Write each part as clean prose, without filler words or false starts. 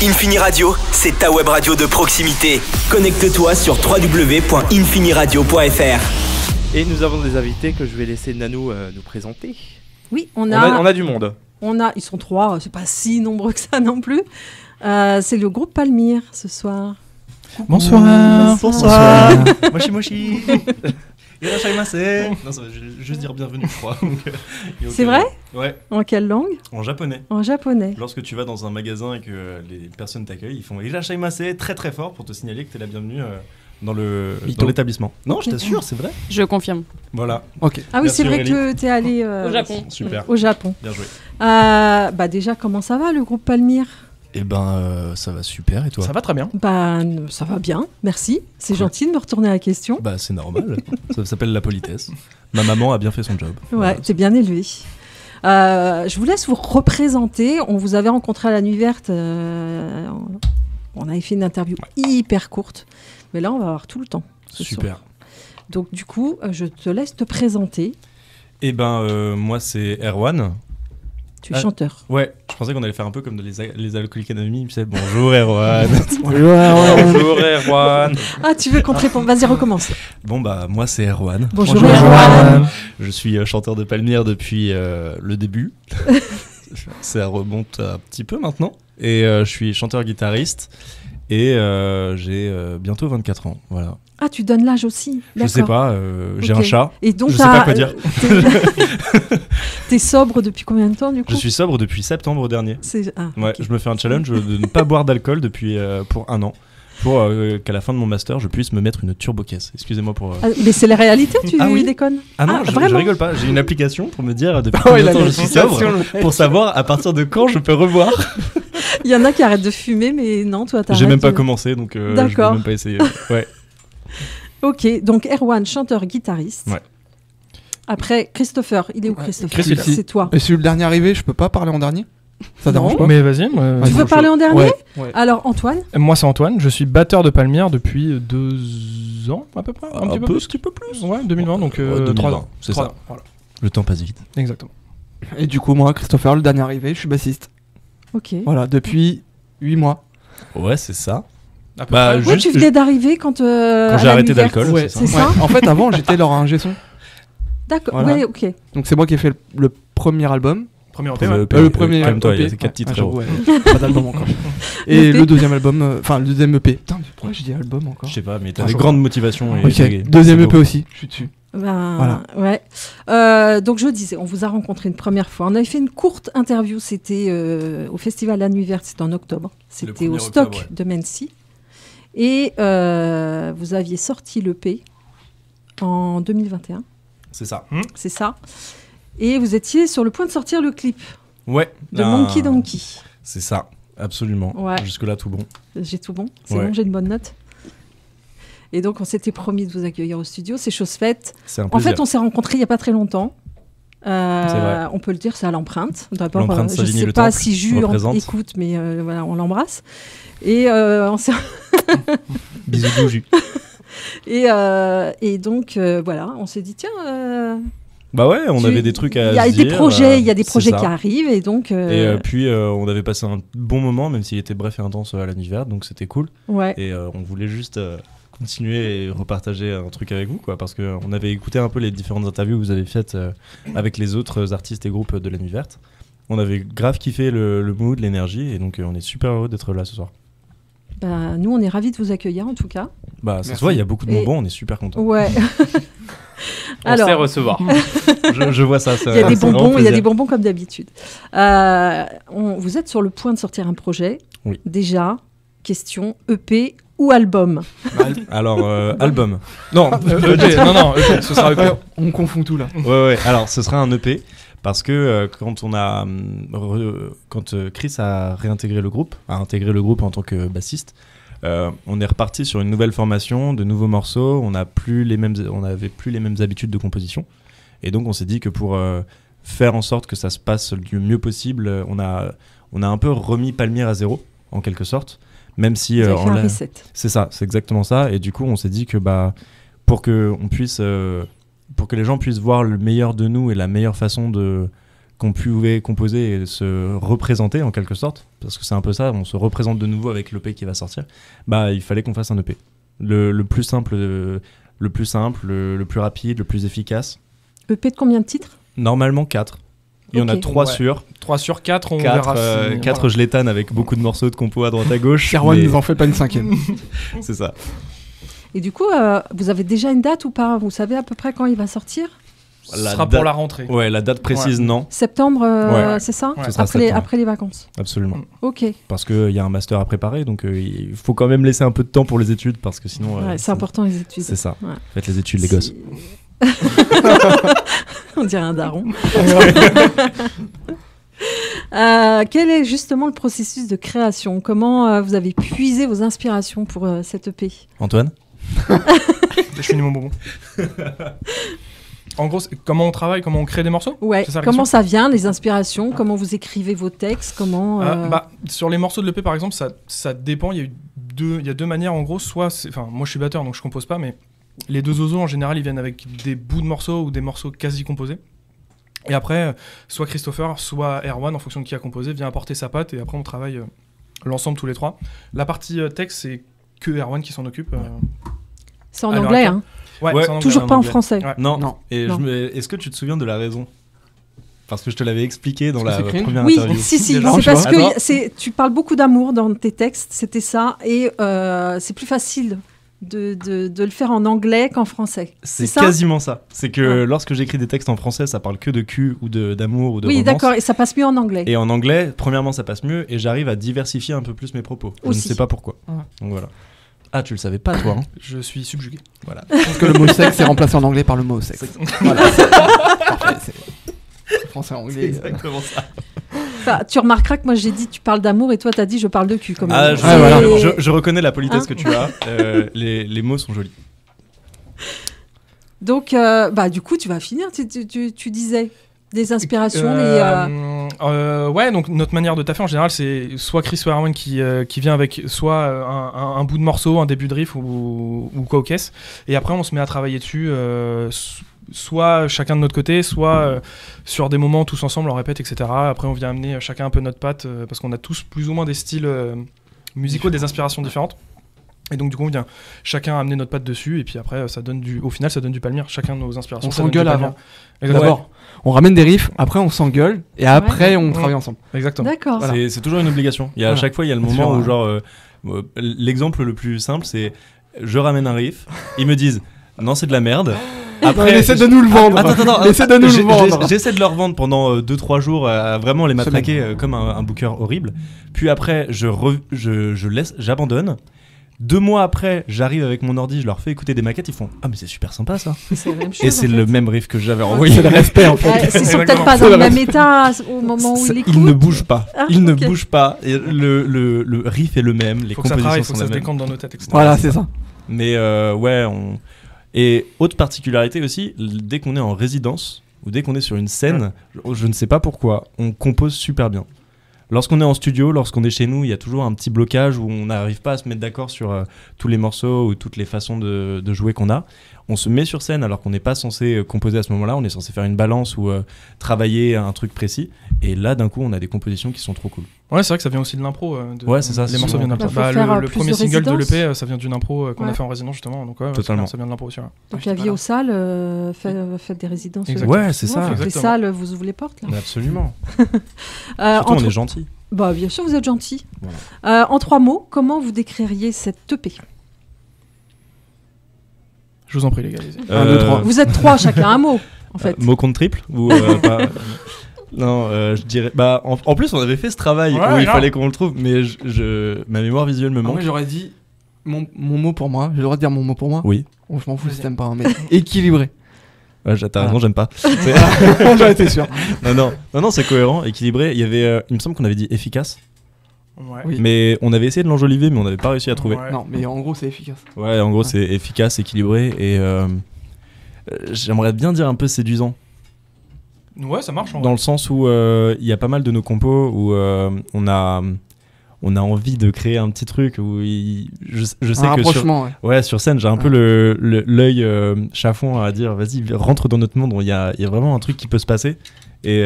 Infini Radio, c'est ta web radio de proximité. Connecte-toi sur www.infiniradio.fr. Et nous avons des invités que je vais laisser Nanou nous présenter. Oui, on a du monde. Ils sont 3, c'est pas si nombreux que ça non plus. C'est le groupe Palmyre ce soir. Bonsoir. Moshi. Irashaimase. Non, ça va juste dire bienvenue, je crois. C'est vrai ? Ouais. En quelle langue ? En japonais. En japonais. Lorsque tu vas dans un magasin et que les personnes t'accueillent, ils font Irashaimase très très fort pour te signaler que t'es la bienvenue dans l'établissement. Non, je t'assure, c'est vrai. Je confirme. Voilà. Ok. Ah oui, Merci c'est vrai Aurélie. que t'es allé Au Japon. Super. Au Japon. Bien joué. Déjà, comment ça va le groupe Palmyre ? Eh ben, ça va super, et toi ? Ça va très bien. Ça va bien, merci. C'est gentil de me retourner à la question. Bah, c'est normal. Ça s'appelle la politesse. Ma maman a bien fait son job. Ouais, Voilà. t'es bien élevé. Je vous laisse vous représenter. On vous avait rencontré à la Nuit Verte. On avait fait une interview hyper courte. Mais là, on va avoir tout le temps. Super. Donc, du coup, je te laisse te présenter. Eh ben, moi, c'est Erwan. Tu es chanteur. Ouais, je pensais qu'on allait faire un peu comme dans les Alcooliques Anonymes, tu sais, bonjour Erwan. Bonjour Erwan. Ah, tu veux qu'on te réponde ? Vas-y, recommence. Bon bah, moi c'est Erwan. Bonjour Erwan. Je suis chanteur de Palmyre depuis le début. Ça remonte un petit peu maintenant. Et je suis chanteur-guitariste. Et j'ai bientôt 24 ans, voilà. Ah, tu donnes l'âge aussi ? Je sais pas, j'ai Ok. un chat. Et donc, je sais pas quoi dire. T'es sobre depuis combien de temps, du coup ? Je suis sobre depuis septembre dernier. Ouais, ok. je me fais un challenge de ne pas boire d'alcool depuis pour 1 an. Pour qu'à la fin de mon master, je puisse me mettre une turbo-caisse. Excusez-moi pour... Mais c'est la réalité, tu oui. déconnes ? Ah non, je vraiment ? rigole pas. J'ai une application pour me dire depuis combien de temps je suis sobre, pour savoir à partir de quand je peux reboire. Il y en a qui arrêtent de fumer, mais non, toi, t'arrêtes. J'ai même pas commencé, donc je D'accord. vais même pas essayer. Ouais. Ok, donc Erwan, chanteur-guitariste. Ouais. Après, Christopher, il est où Christopher ? Chris, ici. C'est toi. Et je suis le dernier arrivé, je peux pas parler en dernier ? Ça Non. dérange pas ? Mais vas-y, moi, Tu veux parler en dernier ? Ouais. Alors, Antoine ? moi c'est Antoine, je suis batteur de Palmyre depuis 2 ans à peu près, un petit peu plus. Ouais, 2020, donc 2020, 3 ans. c'est 3 ça. ans, voilà. Le temps passe vite. Exactement. Et du coup, moi, Christopher, le dernier arrivé, je suis bassiste. Ok. Voilà, depuis 8 mois. Ouais, c'est ça. À peu Bah, près. Ouais, tu venais d'arriver quand Quand à j'ai la arrêté Nuit Verte. d'alcool, Ouais, c'est ça. C'est ça ? En fait, avant, j'étais leur ingé son. D'accord, Voilà. ouais, ok. Donc, c'est moi qui ai fait le premier album. Premier Pour EP, ouais. Le premier comme toi, il y a EP. 4 titres. j'avoue, frérot. ouais. Pas d'album encore. Et EP. le deuxième album, enfin, le deuxième EP. Putain, mais pourquoi j'ai dit album encore ? Je sais pas, mais t'as Un des jour. grandes motivations. Et Ok, c'est deuxième beau. EP aussi, je suis dessus. Ben, Voilà. ouais. Donc je disais, on vous a rencontré une première fois. On avait fait une courte interview, c'était au Festival La Nuit Verte, c'était en octobre. C'était au 1er Stock octobre, ouais. de Mency. Et vous aviez sorti l'EP en 2021, C'est ça. c'est ça. Et vous étiez sur le point de sortir le clip Ouais. de Monkey Donkey. C'est ça, absolument. Ouais. Jusque-là, tout bon. J'ai tout bon, c'est Ouais. bon, j'ai une bonne note. Et donc on s'était promis de vous accueillir au studio, c'est chose faite. C'est un En plaisir. fait, on s'est rencontrés il n'y a pas très longtemps. vrai. On peut le dire, c'est à l'empreinte. On doit pas- L'empreinte je Savigny sais Le pas Temple si Jus représente. écoute, mais voilà, on l'embrasse. Et on s'est Bisous Douju. et donc voilà, on s'est dit tiens. Bah ouais, on avait des trucs à Il y a se des dire, projets, il y a des c'est projets ça. qui arrivent et donc. Et puis on avait passé un bon moment, même s'il était bref et intense à la Nuit Verte, donc c'était cool. Ouais. Et on voulait juste continuer et repartager un truc avec vous, quoi, parce qu'on avait écouté un peu les différentes interviews que vous avez faites avec les autres artistes et groupes de la Nuit Verte. On avait grave kiffé le mood, l'énergie, et donc on est super heureux d'être là ce soir. Bah, nous, on est ravis de vous accueillir en tout cas. Bah, ça se Merci. voit, il y a beaucoup de Et- bonbons, on est super contents. Ouais. On sait recevoir. Je vois ça. Il y a des c'est vraiment bonbons, il y a plaisir. des bonbons comme d'habitude. Vous êtes sur le point de sortir un projet. Oui. Déjà, question EP ou album. Alors, album. Non, EP, non, EP, ce sera EP. Ouais, on confond tout là. Ouais. Alors, ce sera un EP parce que quand Chris a réintégré le groupe, a intégré le groupe en tant que bassiste, on est reparti sur une nouvelle formation, de nouveaux morceaux. On n'avait plus les mêmes habitudes de composition, et donc on s'est dit que pour faire en sorte que ça se passe du mieux possible, on a un peu remis Palmyre à zéro en quelque sorte, même si Vous avez fait on un l'a- reset. c'est ça, c'est exactement ça. Et du coup, on s'est dit que pour que les gens puissent voir le meilleur de nous et la meilleure façon de qu'on pouvait composer et se représenter en quelque sorte, parce que c'est un peu ça, on se représente de nouveau avec l'EP qui va sortir, bah il fallait qu'on fasse un EP. Le plus simple, le plus rapide, le plus efficace. EP de combien de titres ? Normalement 4. Il y en a 3 sur. 3 sur 4, on verra si... 4 je l'étane avec beaucoup de morceaux de compo à droite à gauche. Erwan ne nous en fait pas une 5e. C'est ça. Et du coup, vous avez déjà une date ou pas ? Vous savez à peu près quand il va sortir ? Ce sera pour la rentrée. Ouais, la date précise, non. Septembre, c'est ça ? Ce sera septembre. Après les vacances. Absolument. Ok. Parce qu'il y a un master à préparer, donc il faut quand même laisser un peu de temps pour les études, parce que sinon... c'est important les études. C'est ça. Ouais. Faites les études, les gosses. On dirait un daron. Quel est justement le processus de création ? Comment vous avez puisé vos inspirations pour cette EP ? Antoine ? Je finis mon bonbon. En gros, comment on travaille, comment on crée des morceaux ? Ouais. Comment ça vient, les inspirations ? Comment vous écrivez vos textes ? Comment sur les morceaux de l'EP, par exemple, ça dépend. Il y a deux manières, en gros. Soit, moi, je suis batteur, donc je compose pas, mais les deux oiseaux, en général, ils viennent avec des bouts de morceaux ou des morceaux quasi composés. Et après, soit Christopher, soit Erwan, en fonction de qui a composé, vient apporter sa patte et après, on travaille l'ensemble tous les trois. La partie texte, c'est que Erwan qui s'en occupe. C'est en anglais, hein ? Ouais, toujours pas en français. Ouais. Non. Et non. Est-ce que tu te souviens de la raison ? Parce que je te l'avais explié dans la première oui, interview. Si, c'est Déjà. parce que tu parles beaucoup d'amour dans tes textes, c'était ça, et c'est plus facile de le faire en anglais qu'en français. C'est quasiment ça. C'est que lorsque j'écris des textes en français, ça parle que de cul ou d'amour ou de romance. Oui, d'accord, et ça passe mieux en anglais. Et en anglais, premièrement, ça passe mieux, et j'arrive à diversifier un peu plus mes propos. Je ne sais pas pourquoi. Donc voilà. Ah, tu le savais pas, toi, hein ? Je suis subjugué. Voilà. Parce que le mot sexe est remplacé en anglais par le mot sexe. Voilà. C'est français-anglais. Exactement ça. Enfin, tu remarqueras que moi j'ai dit tu parles d'amour et toi t'as dit je parle de cul. Je reconnais la politesse que tu as. Les mots sont jolis. Donc, du coup, tu vas finir. Tu disais des inspirations. Ouais, donc notre manière de taffer en général, c'est soit Chris ou Erwan qui vient avec soit un bout de morceau, un début de riff ou quoi aux caisses. Et après, on se met à travailler dessus. Soit chacun de notre côté, soit sur des moments tous ensemble, on répète, etc. Après, on vient amener chacun un peu notre patte parce qu'on a tous plus ou moins des styles musicaux, des inspirations différentes. Et donc, du coup, on vient chacun amener notre patte dessus. Et puis après, au final, ça donne du Palmyre. Chacun de nos inspirations. On s'engueule avant. D'abord, on ramène des riffs, après on s'engueule, et après on travaille ensemble. Exactement. D'accord. Voilà. C'est toujours une obligation. À chaque fois, il y a le moment où, genre, l'exemple le plus simple, c'est je ramène un riff, ils me disent non, c'est de la merde. Après, essaie de nous le vendre. Attends, essaie de nous le vendre. J'essaie de leur vendre pendant 2-3 jours, à vraiment les matraquer comme un booker horrible. Puis après, j'abandonne. 2 mois après, j'arrive avec mon ordi, je leur fais écouter des maquettes, ils font ah mais c'est super sympa ça. C'est la même chose, et c'est le même riff que j'avais envoyé. C'est le respect en fait. Ils sont peut-être pas dans le même état au moment où ils l'écoutent. Ils ne bougent pas. Ils ne bougent pas. Et le riff est le même, les compositions sont les mêmes. Faut que ça se décante dans nos têtes, etc. Voilà, c'est ça. Mais Et autre particularité aussi, dès qu'on est en résidence ou dès qu'on est sur une scène, je ne sais pas pourquoi, on compose super bien. Lorsqu'on est en studio, lorsqu'on est chez nous, il y a toujours un petit blocage où on n'arrive pas à se mettre d'accord sur tous les morceaux ou toutes les façons de jouer qu'on a. On se met sur scène alors qu'on n'est pas censé composer à ce moment-là, on est censé faire une balance ou travailler un truc précis. Et là, d'un coup, on a des compositions qui sont trop cool. Ouais, c'est vrai que ça vient aussi de l'impro. Ouais, c'est ça. Les morceaux viennent d'impro. Le premier single de l'EP, ça vient d'une impro qu'on a fait en résidence justement. Donc totalement. Ça vient de l'impro aussi. Donc la vie aux salles, faites des résidences. Ouais, c'est ça. Les salles, vous ouvrez les portes là. Mais absolument. Surtout, on est gentil. Bah, bien sûr, vous êtes gentil. Voilà. En 3 mots, comment vous décririez cette EP ? Je vous en prie, les gars. 1, 2, 3. Vous êtes 3, chacun un mot, en fait. Mot contre triple ou pas. Non, je dirais. Bah, en plus, on avait fait ce travail où il fallait qu'on le trouve, mais ma mémoire visuelle me manque. Moi, j'aurais dit mon mot pour moi. J'ai le droit de dire mon mot pour moi ? Oui. Oh, je m'en fous si t'aimes pas, mais équilibré. Ouais, t'as raison, j'aime pas. J'en étais sûr. Non, c'est cohérent, équilibré. Il me semble qu'on avait dit efficace. Ouais. Oui. Mais on avait essayé de l'enjoliver, mais on n'avait pas réussi à trouver. Ouais. Non, mais en gros, c'est efficace. Ouais, en gros, c'est efficace, équilibré et j'aimerais bien dire un peu séduisant. Ouais, ça marche. Dans le sens où il y a pas mal de nos compos où on on a envie de créer un petit truc où je sais que rapprochement, sur scène, j'ai un peu l'œil chafouin à dire vas-y, rentre dans notre monde. Il y a vraiment un truc qui peut se passer. Et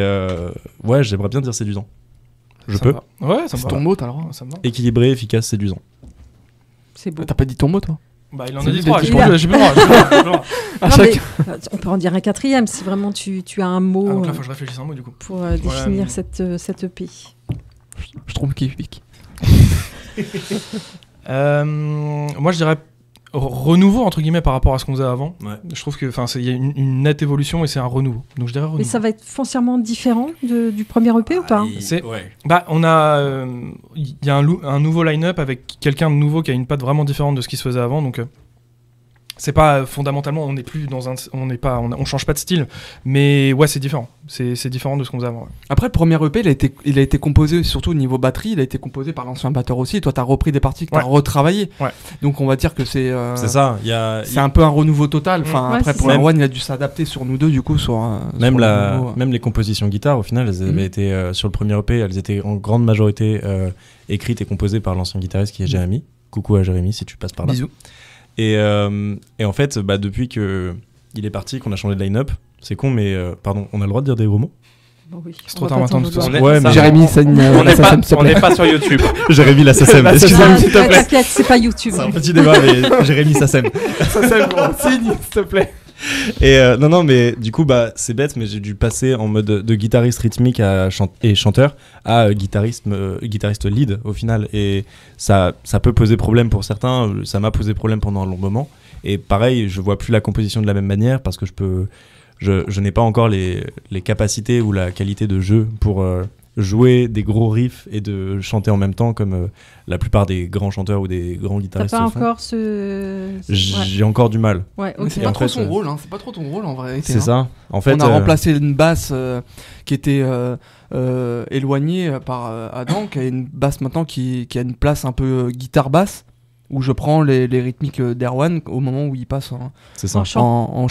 j'aimerais bien dire séduisant. Je peux. Ouais, ça me C'est va. ton mot, t'as le droit. Ça me va. Équilibré, efficace, séduisant. C'est beau. T'as pas dit ton mot, toi? Bah, il en C'est a dit lui, 3. j'ai J'ai plus le droit. À Non, chaque- mais, on peut en dire un quatrième si vraiment tu as un mot Donc là, faut que je réfléchisse un mot du coup. pour définir mais- cette EP. Je trouve qu'il est pique. Moi, je dirais renouveau entre guillemets par rapport à ce qu'on faisait avant. Ouais. Je trouve que il y a une nette évolution et c'est un renouveau. Donc je dirais renouveau. Mais ça va être foncièrement différent du premier EP ou pas? Bah, on a il y a un nouveau line-up avec quelqu'un de nouveau qui a une patte vraiment différente de ce qui se faisait avant. Donc c'est pas fondamentalement on n'est plus dans on change pas de style, mais ouais c'est différent. C'est différent de ce qu'on faisait avant. Ouais. Après, le premier EP, il a été composé, surtout au niveau batterie, il a été composé par l'ancien batteur aussi. Toi, t'as repris des parties que t'as retravaillées. Ouais. Donc, on va dire que c'est ça. C'est un peu un renouveau total. Enfin, Ouais, après, c'est pour ça. Erwan, il a dû s'adapter sur nous deux, du coup, Même sur les compositions guitare, au final, elles avaient été sur le premier EP, elles étaient en grande majorité écrites et composées par l'ancien guitariste qui est Jérémy. Coucou à Jérémy si tu passes par là. Bisous. Et en fait, depuis qu'il est parti, qu'on a changé de line-up, c'est con, mais pardon, on a le droit de dire des gros mots. Bon, oui. C'est On trop va tard pas maintenant, t'en de toute façon. vouloir. Ouais, mais Jérémy, ça On n'est pas sur YouTube. Jérémy la SACEM, La excuse-moi. SACEM, s'il te plaît. T'inquiète, c'est pas YouTube. C'est un petit débat, mais Jérémy SACEM. Signe, s'il te plaît. Et non, mais du coup, c'est bête, mais j'ai dû passer en mode de guitariste rythmique et chanteur à guitariste lead au final. Et ça peut poser problème pour certains. Ça m'a posé problème pendant un long moment. Et pareil, je vois plus la composition de la même manière parce que je n'ai pas encore les capacités ou la qualité de jeu pour jouer des gros riffs et de chanter en même temps comme la plupart des grands chanteurs ou des grands T'as guitaristes pas le font. encore J'ai encore du mal. Ouais, Mais ok. c'est Et pas en trop fait, son rôle, hein. C'est pas trop ton rôle en vrai. C'est ça. En fait, On a remplacé une basse qui était éloignée par Adam, qui a une basse maintenant qui a une place un peu guitare-basse, où je prends les rythmiques d'Erwan au moment où il passe c'est ça. En chant. en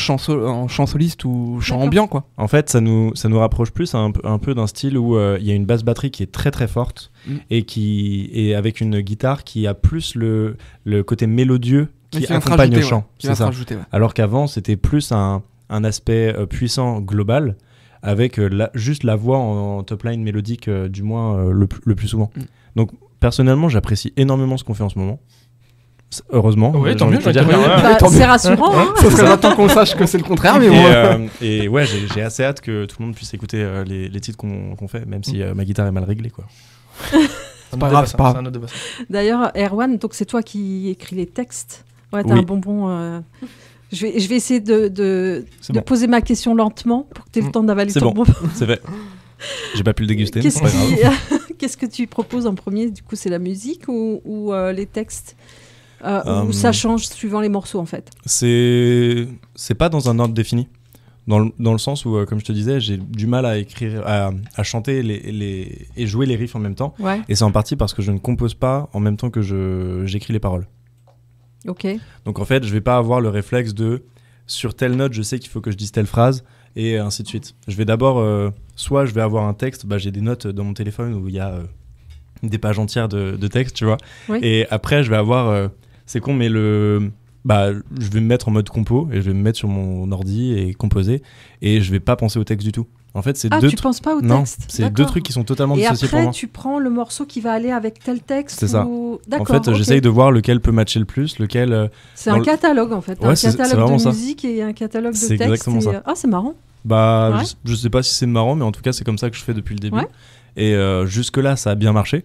chant soliste ou chant D'accord. ambiant, quoi. En fait, ça nous rapproche plus un peu d'un style où il y a une basse batterie qui est très très forte et qui est avec une guitare qui a plus le côté mélodieux qui vient se accompagne rajouter, le chant. ouais. Qui C'est va se ça. rajouter, ouais. Alors qu'avant, c'était plus un aspect puissant global avec juste la voix en top line mélodique, du moins le plus souvent. Donc personnellement, j'apprécie énormément ce qu'on fait en ce moment. Heureusement. Ouais, j'ai tant envie mieux, de te dire. tant mieux. Bah, tant c'est mieux. rassurant. Hein. Ça serait maintenant qu'on sache que c'est le contraire, mais bon. Et ouais, j'ai assez hâte que tout le monde puisse écouter les titres qu'on fait, même si ma guitare est mal réglée, quoi. C'est pas grave, c'est pas grave. un autre débat. D'ailleurs, Erwan, donc c'est toi qui écris les textes. Ouais, t'as Oui. un bonbon. Je vais essayer de C'est bon. poser ma question lentement pour que tu aies le temps d'avaler C'est ton bon. bonbon. C'est fait. J'ai pas pu le déguster, mais Qu'est-ce c'est pas grave. Qu'est-ce que tu proposes en premier? Du coup, c'est la musique ou les textes ou ça change suivant les morceaux en fait? C'est pas dans un ordre défini. Dans le sens où, comme je te disais, j'ai du mal à écrire, à chanter et jouer les riffs en même temps. Ouais, Et c'est en partie parce que je ne compose pas en même temps que j'écris les paroles. ok. Donc en fait, je vais pas avoir le réflexe de sur telle note, je sais qu'il faut que je dise telle phrase et ainsi de suite. Je vais d'abord, soit je vais avoir un texte, j'ai des notes dans mon téléphone où il y a des pages entières de texte, tu vois. Oui. Et après, je vais avoir, c'est con, mais je vais me mettre en mode compo et je vais me mettre sur mon ordi et composer et je vais pas penser au texte du tout. En fait, c'est Ah, deux tu penses pas au non, texte? c'est D'accord. deux trucs qui sont totalement Et dissociés pour après, moi. tu prends le morceau qui va aller avec tel texte. C'est ça. ou- En D'accord. fait, ok. j'essaye de voir lequel peut matcher le plus, lequel. C'est dans un le- catalogue en fait. Ouais, Un c'est catalogue vraiment de ça. musique et un catalogue de C'est texte. exactement ça. Ah, c'est marrant. Bah, Ouais. je sais pas si c'est marrant, mais en tout cas, c'est comme ça que je fais depuis le début. Ouais. Et jusque-là, ça a bien marché.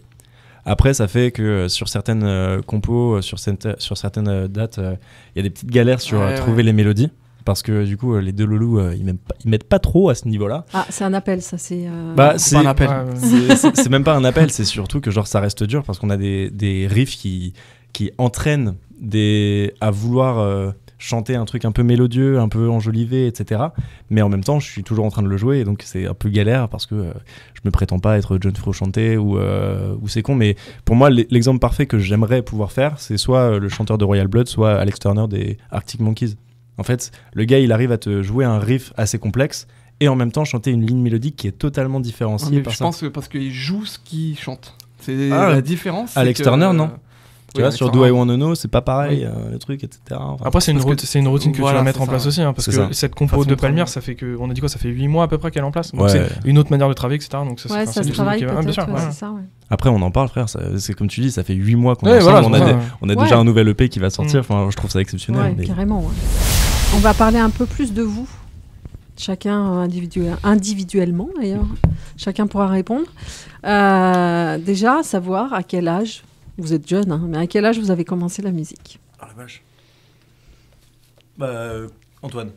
Après, ça fait que sur certaines compos, sur certaines dates, il y a des petites galères sur Ouais, trouver ouais. les mélodies. Parce que du coup, les deux loulous, ils m'aident pas trop à ce niveau-là. Ah, c'est un appel, ça. C'est. Bah, C'est pas un appel. c'est même pas un appel, c'est surtout que genre ça reste dur parce qu'on a des riffs qui entraînent à vouloir chanter un truc un peu mélodieux, un peu enjolivé, etc. Mais en même temps, je suis toujours en train de le jouer et donc c'est un peu galère parce que je me prétends pas être John Frusciante ou c'est con. Mais pour moi, l'exemple parfait que j'aimerais pouvoir faire, c'est soit le chanteur de Royal Blood, soit Alex Turner des Arctic Monkeys. En fait, le gars, il arrive à te jouer un riff assez complexe et en même temps chanter une ligne mélodique qui est totalement différenciée Mais par je ça. pense que parce qu'il joue ce qu'il chante. C'est la différence. Alex Turner, non Tu vois, Alex sur Turner. Do I Wanna Know, c'est pas pareil, le truc, etc. Enfin, Après, c'est une routine que tu voilà, vas mettre c'est en place ça. aussi, hein, parce C'est que ça. cette compo Façon de de Palmyre, travailler. ça fait que, on a dit quoi, ça fait 8 mois à peu près qu'elle est en place. Donc Ouais. c'est une autre manière de travailler, etc. Donc Ouais, ça se c'est travaille une musique, bien sûr. peut-être, ouais. c'est ça, ouais. Après, on en parle, frère. C'est comme tu dis, ça fait 8 mois qu'on Ouais, est ensemble. voilà, on a Ouais. déjà un nouvel EP qui va sortir. Mm. Enfin, je trouve ça exceptionnel. Ouais, mais- carrément. Ouais. On va parler un peu plus de vous. Chacun individuellement, d'ailleurs. Chacun pourra répondre. Déjà, savoir à quel âge, vous êtes jeune, hein, mais à quel âge vous avez commencé la musique? Oh la vache. Antoine.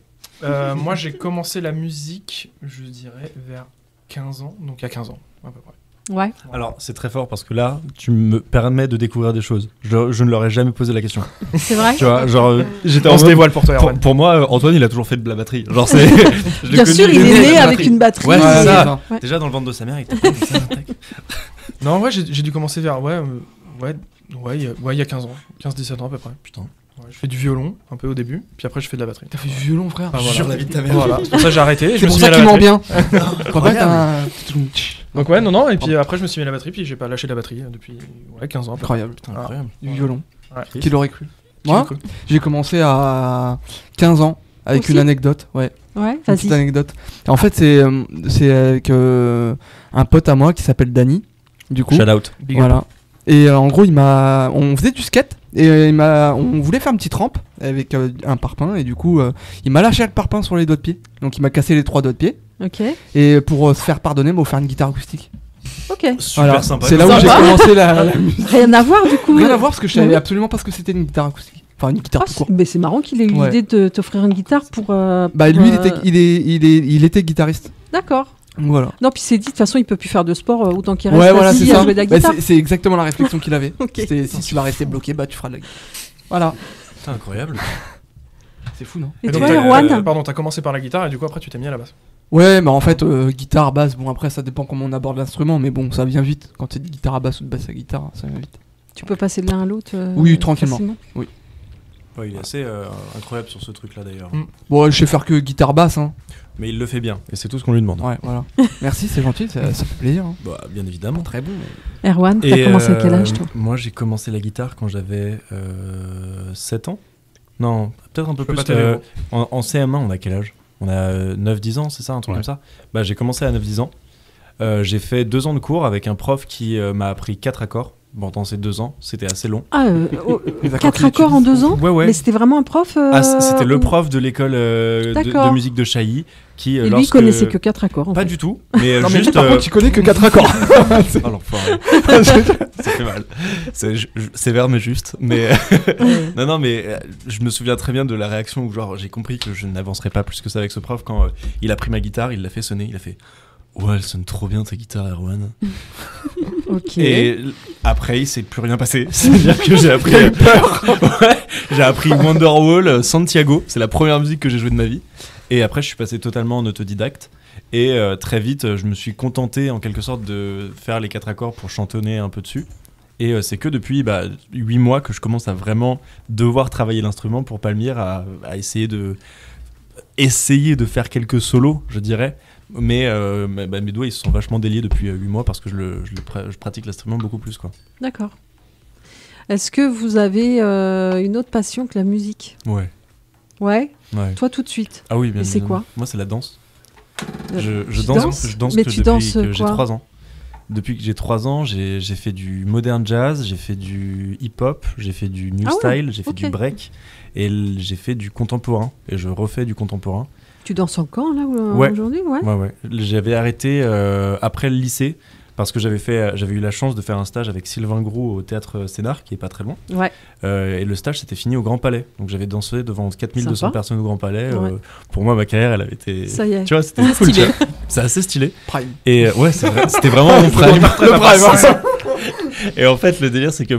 Moi, j'ai commencé la musique, je dirais, vers 15 ans. Donc, il y a 15 ans, à peu près. Ouais. Alors, c'est très fort parce que là, tu me permets de découvrir des choses. Je ne leur ai jamais posé la question. C'est vrai. Tu vois, genre, j'étais On en se mode- dévoile pour toi, Erwan. Pour moi, Antoine, il a toujours fait de la batterie. Genre, c'est. je l'ai Bien connu, sûr, il né est né la avec batterie. une batterie. Ouais, c'est et- ça. Ouais. Déjà dans le ventre de sa mère, il t'a fait ça, tac. Non, ouais, j'ai dû commencer vers, il y a 15 ans. 15-17 ans à peu près. Putain. Ouais, je fais du violon, un peu au début, puis après, je fais de la batterie. T'as fait du violon, frère. Ah, voilà. Jure la vie de ta mère. Voilà, c'est pour ça que j'ai arrêté. et je C'est me pour suis mis ça à la qu'il ment batterie. bien. Quand même, t'as un- Donc, ouais, non, et puis après, je me suis mis à la batterie, puis j'ai pas lâché la batterie depuis 15 ans. à peu près. Incroyable. Putain, incroyable. Du violon. Ouais. Qui l'aurait cru? Qui Moi, l'a cru j'ai commencé à 15 ans avec Aussi une anecdote. Ouais. Ouais, Une petite vas-y. anecdote. En fait, c'est avec un pote à moi qui s'appelle Danny. Du coup, Shout out. Big up. voilà. Et en gros, on faisait du skate et on voulait faire une petite rampe avec un parpaing et du coup, il m'a lâché le parpaing sur les doigts de pied. Donc, il m'a cassé les 3 doigts de pied Ok. et pour se faire pardonner, il m'a offert une guitare acoustique. Ok. Super Voilà. sympa. C'est là où j'ai Sympa. commencé la musique. Rien à voir du coup. Rien à voir parce que je savais Ouais. absolument pas ce que c'était une guitare acoustique. Enfin, une guitare Ah, tout court. mais c'est marrant qu'il ait eu Ouais. l'idée de t'offrir une guitare pour. Bah, pour, lui, il était guitariste. D'accord. Donc, voilà. Non, puis il s'est dit de toute façon, il peut plus faire de sport autant qu'il reste Ouais, voilà, c'est assis à ça. jouer de la Bah, guitare. c'est exactement la réflexion qu'il avait. Ok. C'était, si tu vas rester bloqué, bah tu feras de la guitare. Voilà. Putain, incroyable. C'est fou, non? Et donc, toi, t'as- Erwan Pardon, t'as commencé par la guitare et du coup, après, tu t'es mis à la basse. Ouais, mais en fait, guitare, basse, bon après ça dépend comment on aborde l'instrument, mais bon, ça vient vite. Quand c'est de guitare à basse ou de basse à guitare, ça vient vite. Tu peux passer de l'un à l'autre Oui, tranquillement. facilement. Ouais, il est assez incroyable sur ce truc-là d'ailleurs. Mm. Bon, je sais faire que guitare basse, hein. Mais il le fait bien et c'est tout ce qu'on lui demande. Ouais, voilà. Merci, c'est gentil, ça fait plaisir. Hein. Bah, bien évidemment. Très bon. Erwan, t'as commencé à quel âge toi? Moi, j'ai commencé la guitare quand j'avais 7 ans. Non, peut-être un peu Je peux plus. pas t'aider, En CM1, on a quel âge? On a 9-10 ans, c'est ça, un truc Ouais. comme ça? Bah, j'ai commencé à 9-10 ans. J'ai fait 2 ans de cours avec un prof qui m'a appris 4 accords. Bon, dans ces 2 ans, c'était assez long. Ah, Les accords 4 qu'il accords en 2 ans? Ouais, ouais. Mais c'était vraiment un prof Ah, c'était le ou- prof de l'école D'accord. de musique de Chailly qui, Et lui, il lorsque... connaissait que 4 accords. En Pas fait. du tout, mais Non, mais juste... lui, par contre, tu connais que 4 accords. Oh l'enfoiré. Ça fait mal. C'est sévère mais juste. Mais non, mais je me souviens très bien de la réaction où genre j'ai compris que je n'avancerais pas plus que ça avec ce prof quand il a pris ma guitare, il l'a fait sonner, il a fait ouais, elle sonne trop bien ta guitare, Erwan. Ok. Et après, il s'est plus rien passé. C'est-à-dire que j'ai appris ouais, j'ai appris Wonderwall, Santiago. C'est la première musique que j'ai jouée de ma vie. Et après, je suis passé totalement en autodidacte. Et très vite, je me suis contenté en quelque sorte de faire les 4 accords pour chantonner un peu dessus. Et c'est que depuis 8 mois que je commence à vraiment devoir travailler l'instrument pour Palmyre, à essayer de faire quelques solos, je dirais. Mais mes doigts ils se sont vachement déliés depuis 8 mois parce que je pratique l'instrument beaucoup plus, quoi. D'accord. Est-ce que vous avez une autre passion que la musique? Ouais. Ouais. Ouais. Toi, tout de suite. Ah oui, bien Et c'est évidemment. quoi? Moi, c'est la danse. Tu Je danse Mais que tu depuis danses que j'ai quoi? 3 ans. Depuis que j'ai 3 ans, j'ai fait du modern jazz, j'ai fait du hip-hop, j'ai fait du new Ah ouais, style, j'ai fait ok. du break et j'ai fait du contemporain et je refais du contemporain. Tu danses encore là Ouais. aujourd'hui? Ouais. Ouais. J'avais arrêté après le lycée parce que j'avais eu la chance de faire un stage avec Sylvain Groux au théâtre Sénart qui est pas très loin. Ouais. Et le stage s'était fini au Grand Palais. Donc j'avais dansé devant 4200 Sympa. personnes au Grand Palais. Ouais. Pour moi, ma carrière, elle avait été. Ça y est. Tu vois, c'était cool. Stylé. tu vois. C'est assez stylé. Prime. Et ouais, c'était vraiment mon prime. Le prime. Et en fait, le délire, c'est que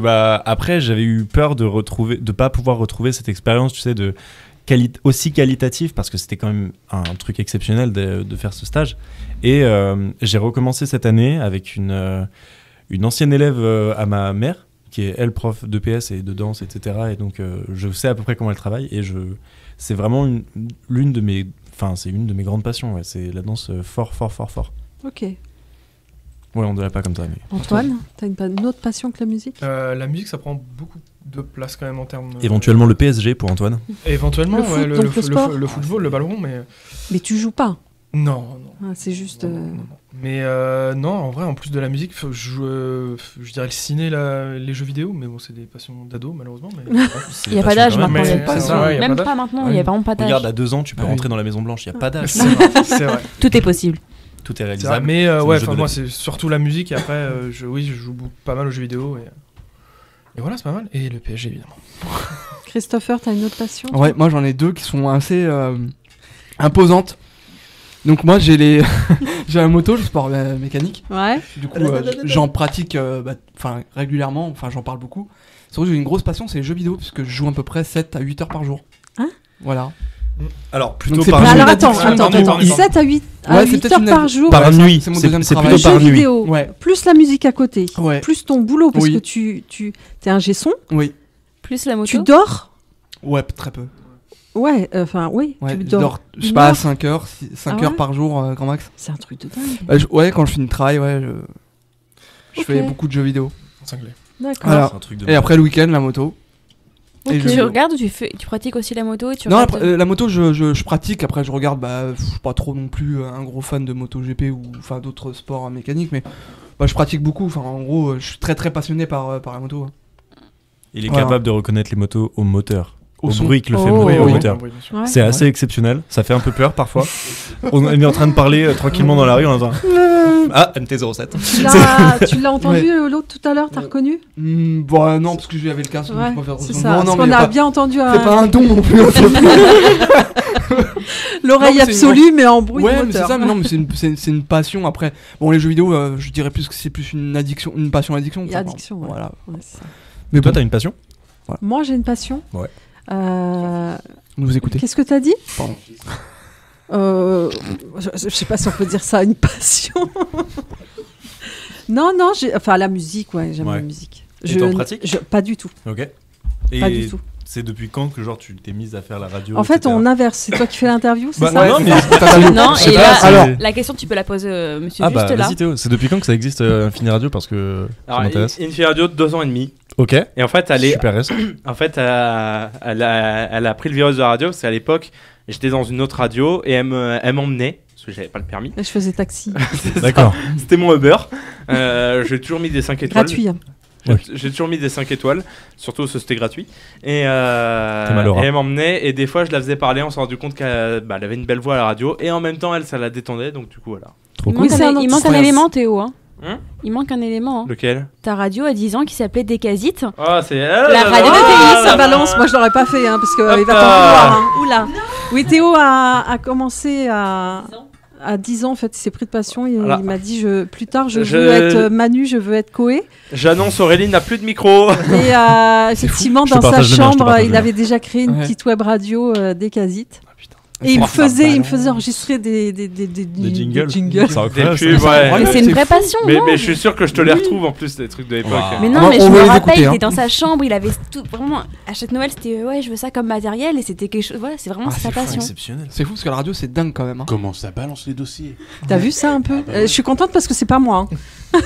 après, j'avais eu peur de pas pouvoir retrouver cette expérience, tu sais, aussi qualitative, parce que c'était quand même un truc exceptionnel de faire ce stage. Et j'ai recommencé cette année avec une ancienne élève à ma mère, qui est elle prof d'EPS et de danse, etc. Et donc je sais à peu près comment elle travaille, et c'est vraiment une de mes grandes passions. Ouais. C'est la danse fort. Ok. Ouais, on dirait pas comme ça. Mais... Antoine, t'as une autre passion que la musique? La musique, ça prend beaucoup de place quand même en termes. Éventuellement le PSG pour Antoine. Éventuellement, Le foot, ouais, donc le sport. le football, le ballon, mais. Mais tu joues pas? Non. Ah, c'est juste. Non. Mais non, en vrai, en plus de la musique, je dirais le ciné, les jeux vidéo, mais bon, c'est des passions d'ado, malheureusement. Mais... Il n'y a pas d'âge maintenant. Même pas maintenant, il n'y a vraiment pas d'âge. Regarde, à 2 ans, tu peux rentrer dans la Maison Blanche, il n'y a pas d'âge. C'est vrai. Tout est possible. Tout est réalisable. Mais ouais, moi, c'est surtout la musique, et après, je joue pas mal aux jeux vidéo, et voilà, c'est pas mal. Et le PSG, évidemment. Christopher, t'as une autre passion? Ouais, moi j'en ai 2 qui sont assez imposantes. Donc moi j'ai j'ai la moto, le sport mécanique. Ouais. Du coup j'en pratique régulièrement, j'en parle beaucoup. C'est vrai que j'ai une grosse passion, c'est les jeux vidéo, puisque je joue à peu près 7 à 8 heures par jour. Hein? Voilà. Alors plutôt Donc, par Mais nuit. alors attends. 7 à 8 heures par jour. Par nuit. C'est mon deuxième C'est travail. plutôt Jeux par nuit. vidéo, Ouais. plus la musique à côté, Ouais. plus ton boulot, parce Oui. que tu t'es un son, Oui. Plus la moto. tu dors. Ouais, très peu. Ouais, oui, Ouais, tu je dors. dors, je sais pas, à heure. 5 heures, 5 Ah heures ouais par jour, grand max. C'est un truc de dingue. Ouais, quand je finis le travail, je Ok. fais beaucoup de jeux vidéo. Cinglé. D'accord. Voilà. C'est un truc de Et après le week-end, la moto. Ok. Et Tu regardes ou tu pratiques aussi la moto et tu Non, regardes... la moto, je pratique. Après, je regarde. Je suis pas trop non plus un gros fan de MotoGP ou d'autres sports mécaniques, mais je pratique beaucoup. En gros, je suis très très passionné par la moto. Il est Voilà. capable de reconnaître les motos au moteur. Au son. bruit que le fait Oh. le Oui, moteur. Oui, bien sûr. Ouais. C'est assez exceptionnel, ça fait un peu peur parfois. On est en train de parler tranquillement dans la rue, on entend ah, MT-07. Tu l'as entendu l'autre tout à l'heure, t'as reconnu? Non, parce que j'avais le casque. donc Ouais, je préfère c'est non, ça. non, Parce mais qu'on y a a pas- bien entendu C'est pas un don non plus. l'oreille Non, mais c'est absolue, mais en bruit de Ouais, mais c'est moteur. ça. Mais non, mais c'est une passion. Après, bon, les jeux vidéo, je dirais plus que c'est plus une addiction, une passion-addiction. Il y a addiction, ouais. Voilà. Ouais, c'est ça. Mais Toi, bon, t'as une passion? Moi, j'ai une passion. Ouais. vous écoutez. Qu'est-ce que t'as dit? Pardon. Je sais pas si on peut dire ça, une passion. non, la musique, ouais, j'aime Ouais. la musique. Et t'en pratiques? Pas du tout, Ok. pas du tout. C'est depuis quand que genre tu t'es mise à faire la radio? En fait, etc. on inverse. C'est toi qui fais l'interview, c'est ça? Ouais, non, mais- Non, Je sais et pas, là, c'est- la question, tu peux la poser, monsieur, Ah bah juste là. vas-y Théo, c'est depuis quand que ça existe Infini Radio parce que ça Alors, m'intéresse. Infi Radio, 2 ans et demi. Ok. Et en fait, Super récent. En fait, elle a pris le virus de la radio parce qu'à l'époque, j'étais dans une autre radio et elle m'emmenait parce que j'avais pas le permis. Je faisais taxi. C'est ça. D'accord. C'était mon Uber. J'ai toujours mis des 5 étoiles. Gratuit. Hein. J'ai toujours mis des 5 étoiles, surtout parce que c'était gratuit. Et malheureux. elle m'emmenait et des fois je la faisais parler, on s'est rendu compte qu'elle avait une belle voix à la radio et en même temps ça la détendait, donc du coup voilà. Trop Il cool. manque, c'est un il manque un anti-stress. élément, Théo. Hein. Il Il manque un élément. Hein. Lequel? Ta radio à 10 ans qui s'appelait Décasite. Oh, c'est La radio de Ah, pays, ça balance. Moi, je l'aurais pas fait, hein, parce qu'il va t'en Hop vouloir. Hein. Oula. Oui, Théo a commencé à 10 ans, en fait, il s'est pris de passion. Il Voilà. m'a dit plus tard, je Je- veux être Manu, je veux être Koé. J'annonce, Aurélie n'a plus de micro. Et effectivement, Je te dans sa partage le mien, je te chambre, partage il le avait déjà créé une Ouais. petite web radio Décasite. Et C'est il me un faisait ballon. enregistrer des jingles. jingles. C'est incroyable, Des pubs, ça. ouais. Mais c'est une vraie passion, non Mais je suis sûr que je te les retrouve en plus, les trucs de l'époque. Wow. Mais On non, va- mais je on va me les rappelle, écouter, il hein. était dans sa chambre, il avait tout, vraiment, à chaque Noël, c'était ouais, je veux ça comme matériel, et c'était quelque chose, voilà, c'est vraiment sa passion. Exceptionnel. C'est fou parce que la radio c'est dingue quand même. Hein. Comment ça balance les dossiers? T'as vu ça un peu? bah ouais. Je suis contente parce que c'est pas moi. Hein. Moi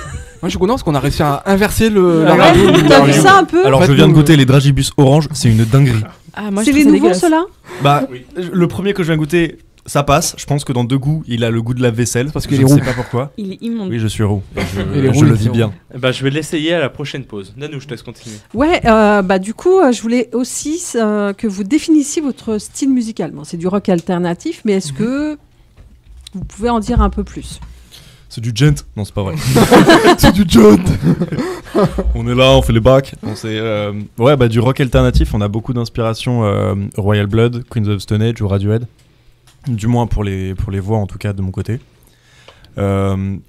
je suis content parce qu'on a réussi à inverser la Ouais, radio. t'as vu ça un peu? Alors En fait, je viens de nous, goûter les Dragibus orange, c'est une dinguerie. Ah, moi, C'est je les trouve ça nouveaux dégueulasse. ceux-là? Bah le premier que je viens de goûter, ça passe. Je pense que dans 2 goûts, il a le goût de la vaisselle Parce que qu'il je est ne sais roux. pas pourquoi. Il est immonde. Oui, je suis roux. Il est Je roux, le il vis est bien. Bah, je vais l'essayer à la prochaine pause. Nanou, je te laisse continuer. Ouais, du coup, je voulais aussi que vous définissiez votre style musical. Bon, c'est du rock alternatif, mais est-ce que vous pouvez en dire un peu plus? C'est du gent. Non, c'est pas vrai. C'est du gent. On est là, on fait les bacs. On sait, ouais, bah du rock alternatif. On a beaucoup d'inspiration Royal Blood, Queens of Stone Age ou Radiohead. Du moins pour les voix, en tout cas de mon côté.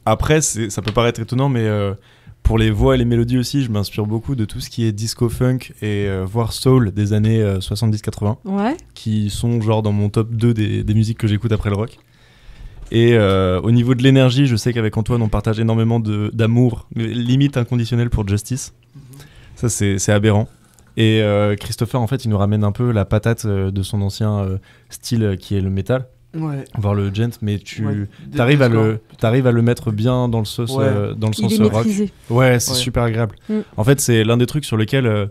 Après, ça peut paraître étonnant, mais pour les voix et les mélodies aussi, je m'inspire beaucoup de tout ce qui est disco funk et voire soul des années 70-80, Ouais. qui sont genre dans mon top 2 des musiques que j'écoute après le rock. Et au niveau de l'énergie, je sais qu'avec Antoine, on partage énormément d'amour, mais limite inconditionnel pour Justice. Ça, c'est aberrant. Et Christopher, en fait, il nous ramène un peu la patate de son ancien style qui est le métal. voir le gent, mais tu Ouais, t'arrives à d'accord. t'arrives à le mettre bien dans le sens dans le Il sens est rock. maîtrisé. Ouais, c'est Ouais. super agréable. Mm. En fait, c'est l'un des trucs sur lesquels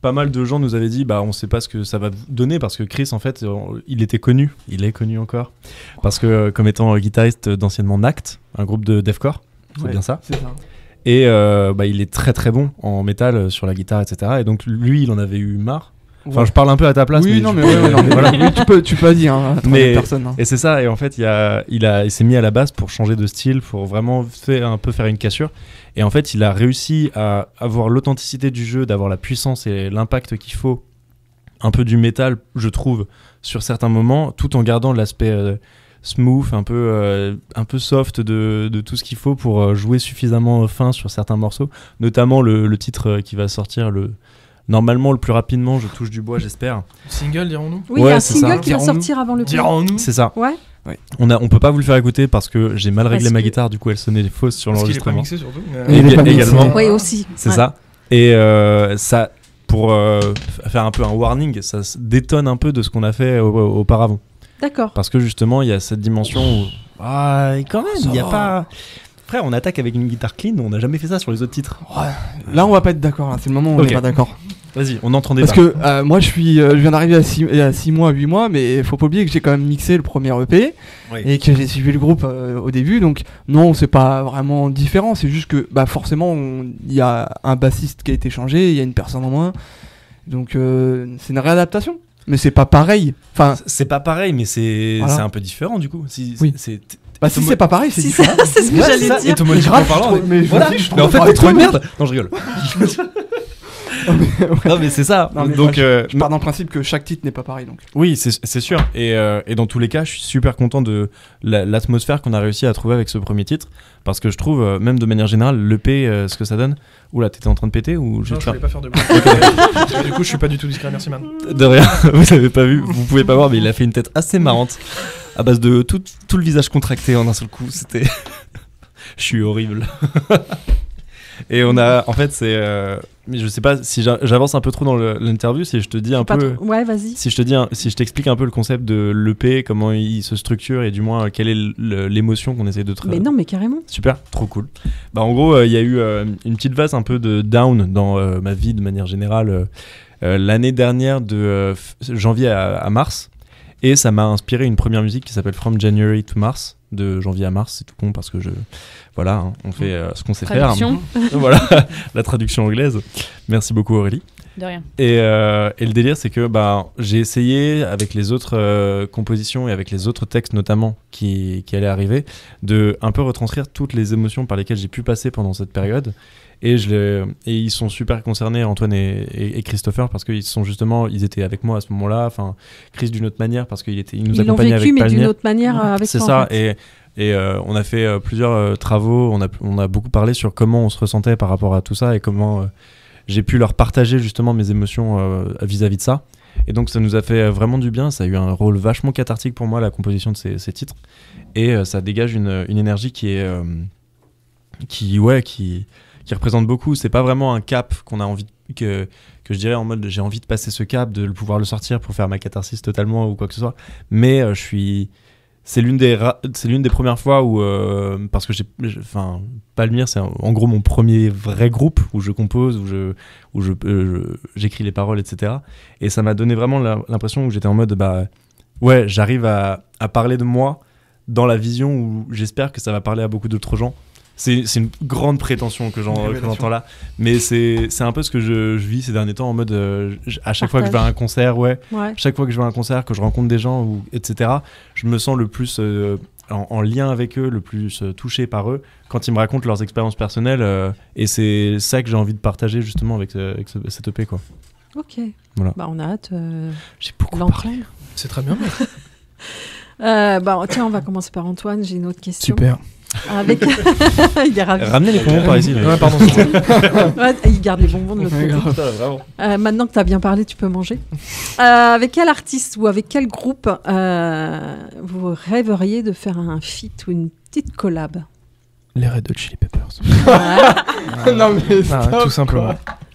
pas mal de gens nous avaient dit on sait pas ce que ça va donner parce que Chris en fait il est connu encore parce que comme étant guitariste d'anciennement Nact, un groupe de deathcore, c'est Ouais, bien ça. c'est ça. Et il est très très bon en métal sur la guitare, etc. Et donc lui, il en avait eu marre. Enfin, Ouais. je parle un peu à ta place. Oui, mais non, tu mais peux- ouais, non, mais voilà. oui, tu peux dire à travers Mais- personne. Hein. Et c'est ça. Et en fait, il s'est mis à la base pour changer de style, pour vraiment faire une cassure. Et en fait, il a réussi à avoir l'authenticité du jeu, d'avoir la puissance et l'impact qu'il faut, un peu du métal, je trouve, sur certains moments, tout en gardant l'aspect smooth, un peu soft de tout ce qu'il faut pour jouer suffisamment fin sur certains morceaux, notamment le titre qui va sortir normalement le plus rapidement, je touche du bois, j'espère. Single, dirons-nous. Oui, il y Ouais, a un c'est single ça. qui va Dirons-nous. sortir avant le pays. Dirons-nous. C'est ça. Ouais. On peut pas vous le faire écouter parce que j'ai mal réglé Parce ma que- guitare, du coup elle sonnait fausse sur Parce qu'il est pas l'enregistrement. mixé surtout. Et il est pas mixé. également. Oui, aussi. C'est Ouais. ça. Et ça, pour faire un peu un warning, ça se détonne un peu de ce qu'on a fait auparavant. D'accord. Parce que justement, il y a cette dimension où. Ah, et quand même, il n'y a pas. Frère, on attaque avec une guitare clean, on n'a jamais fait ça sur les autres titres. Là, on va pas être d'accord. Là. C'est le moment où on Ok. est pas d'accord. Vas-y, on entendait Parce pas. que moi, je viens d'arriver à 6 mois, 8 mois, mais faut pas oublier que j'ai quand même mixé le premier EP Oui. et que j'ai suivi le groupe au début. Donc, non, c'est pas vraiment différent. C'est juste que forcément, il y a un bassiste qui a été changé, il y a une personne en moins. Donc, c'est une réadaptation. Mais c'est pas pareil. Enfin, C'est pas pareil, mais c'est Voilà. c'est un peu différent du coup. Oui. si c'est pas pareil, c'est Si, différent. c'est ce que Ouais, j'allais c'est ça, dire. étymologiquement parlant. Mais Voilà. je Mais en fait, trouve t'es trop pas une merde. Non, je rigole. Non, mais c'est ça. Non, mais Donc, je pars d'un principe que chaque titre n'est pas pareil. Donc. oui, c'est sûr. Et dans tous les cas, je suis super content de l'atmosphère qu'on a réussi à trouver avec ce premier titre. Parce que je trouve, même de manière générale, l'EP, ce que ça donne. Oula, t'étais en train de péter ou Non, je te voulais pas faire de bruit. Du coup, je suis pas du tout discret. Merci, man. De rien, vous l'avez pas vu, vous pouvez pas voir, mais il a fait une tête assez marrante. À base de tout le visage contracté en un seul coup. C'était. Je suis horrible. Et on a. En fait, c'est. Mais je sais pas si j'avance un peu trop dans l'interview, si je te dis un Pas peu. trop- Ouais, vas-y. Si je t'explique un peu le concept de l'EP, comment il se structure et du moins quelle est l'émotion qu'on essaie de Mais non, mais carrément. Super, trop cool. En gros, il y a eu une petite phase un peu de down dans ma vie de manière générale l'année dernière de janvier à mars. Et ça m'a inspiré une première musique qui s'appelle From January to Mars, de janvier à mars. C'est tout con parce que voilà, hein, on fait ce qu'on sait Traduction. faire. Voilà, la traduction anglaise. Merci beaucoup Aurélie. De rien. Et le délire, c'est que j'ai essayé avec les autres compositions et avec les autres textes notamment qui allaient arriver, de un peu retranscrire toutes les émotions par lesquelles j'ai pu passer pendant cette période. Et ils sont super concernés, Antoine et Christopher, parce qu'ils étaient avec moi à ce moment-là. Enfin, Chris d'une autre manière parce qu'il nous Ils l'ont accompagnait vécu, avec mais d'une Palmier. autre manière avec C'est toi, ça. en fait. Et on a fait plusieurs travaux. On a beaucoup parlé sur comment on se ressentait par rapport à tout ça et comment j'ai pu leur partager justement mes émotions vis-à-vis de ça. Et donc ça nous a fait vraiment du bien. Ça a eu un rôle vachement cathartique pour moi, la composition de ces titres. Et ça dégage une énergie qui est qui représente beaucoup. C'est pas vraiment un cap qu'on a envie que je dirais en mode j'ai envie de passer ce cap, de pouvoir le sortir pour faire ma catharsis totalement ou quoi que ce soit. Mais c'est l'une des premières fois où parce que Palmyre, c'est en gros mon premier vrai groupe où je compose, où j'écris les paroles, etc. Et ça m'a donné vraiment l'impression où j'étais en mode ouais, j'arrive à parler de moi dans la vision où j'espère que ça va parler à beaucoup d'autres gens. C'est une grande prétention que j'entends là, mais c'est un peu ce que je vis ces derniers temps en mode à chaque fois que je vais à un concert, chaque fois que je vais à un concert, que je rencontre des gens, etc., je me sens le plus en lien avec eux, le plus touché par eux quand ils me racontent leurs expériences personnelles, et c'est ça que j'ai envie de partager justement avec cette EP, quoi. Ok. Voilà. On a hâte J'ai beaucoup l'entendre. parlé. C'est très bien. Tiens, on va commencer par Antoine. J'ai une autre question. Super. Avec... il est ravi. Ramenez les bonbons par ici. Ouais, pardon. Ouais, il garde les bonbons de l'autre côté. Putain, vraiment. Maintenant que tu as bien parlé, tu peux manger. Avec quel artiste ou avec quel groupe vous rêveriez de faire un feat ou une petite collab? Les Red Hot Chili Peppers. Ouais. Non, mais Ah, stop, tout simplement.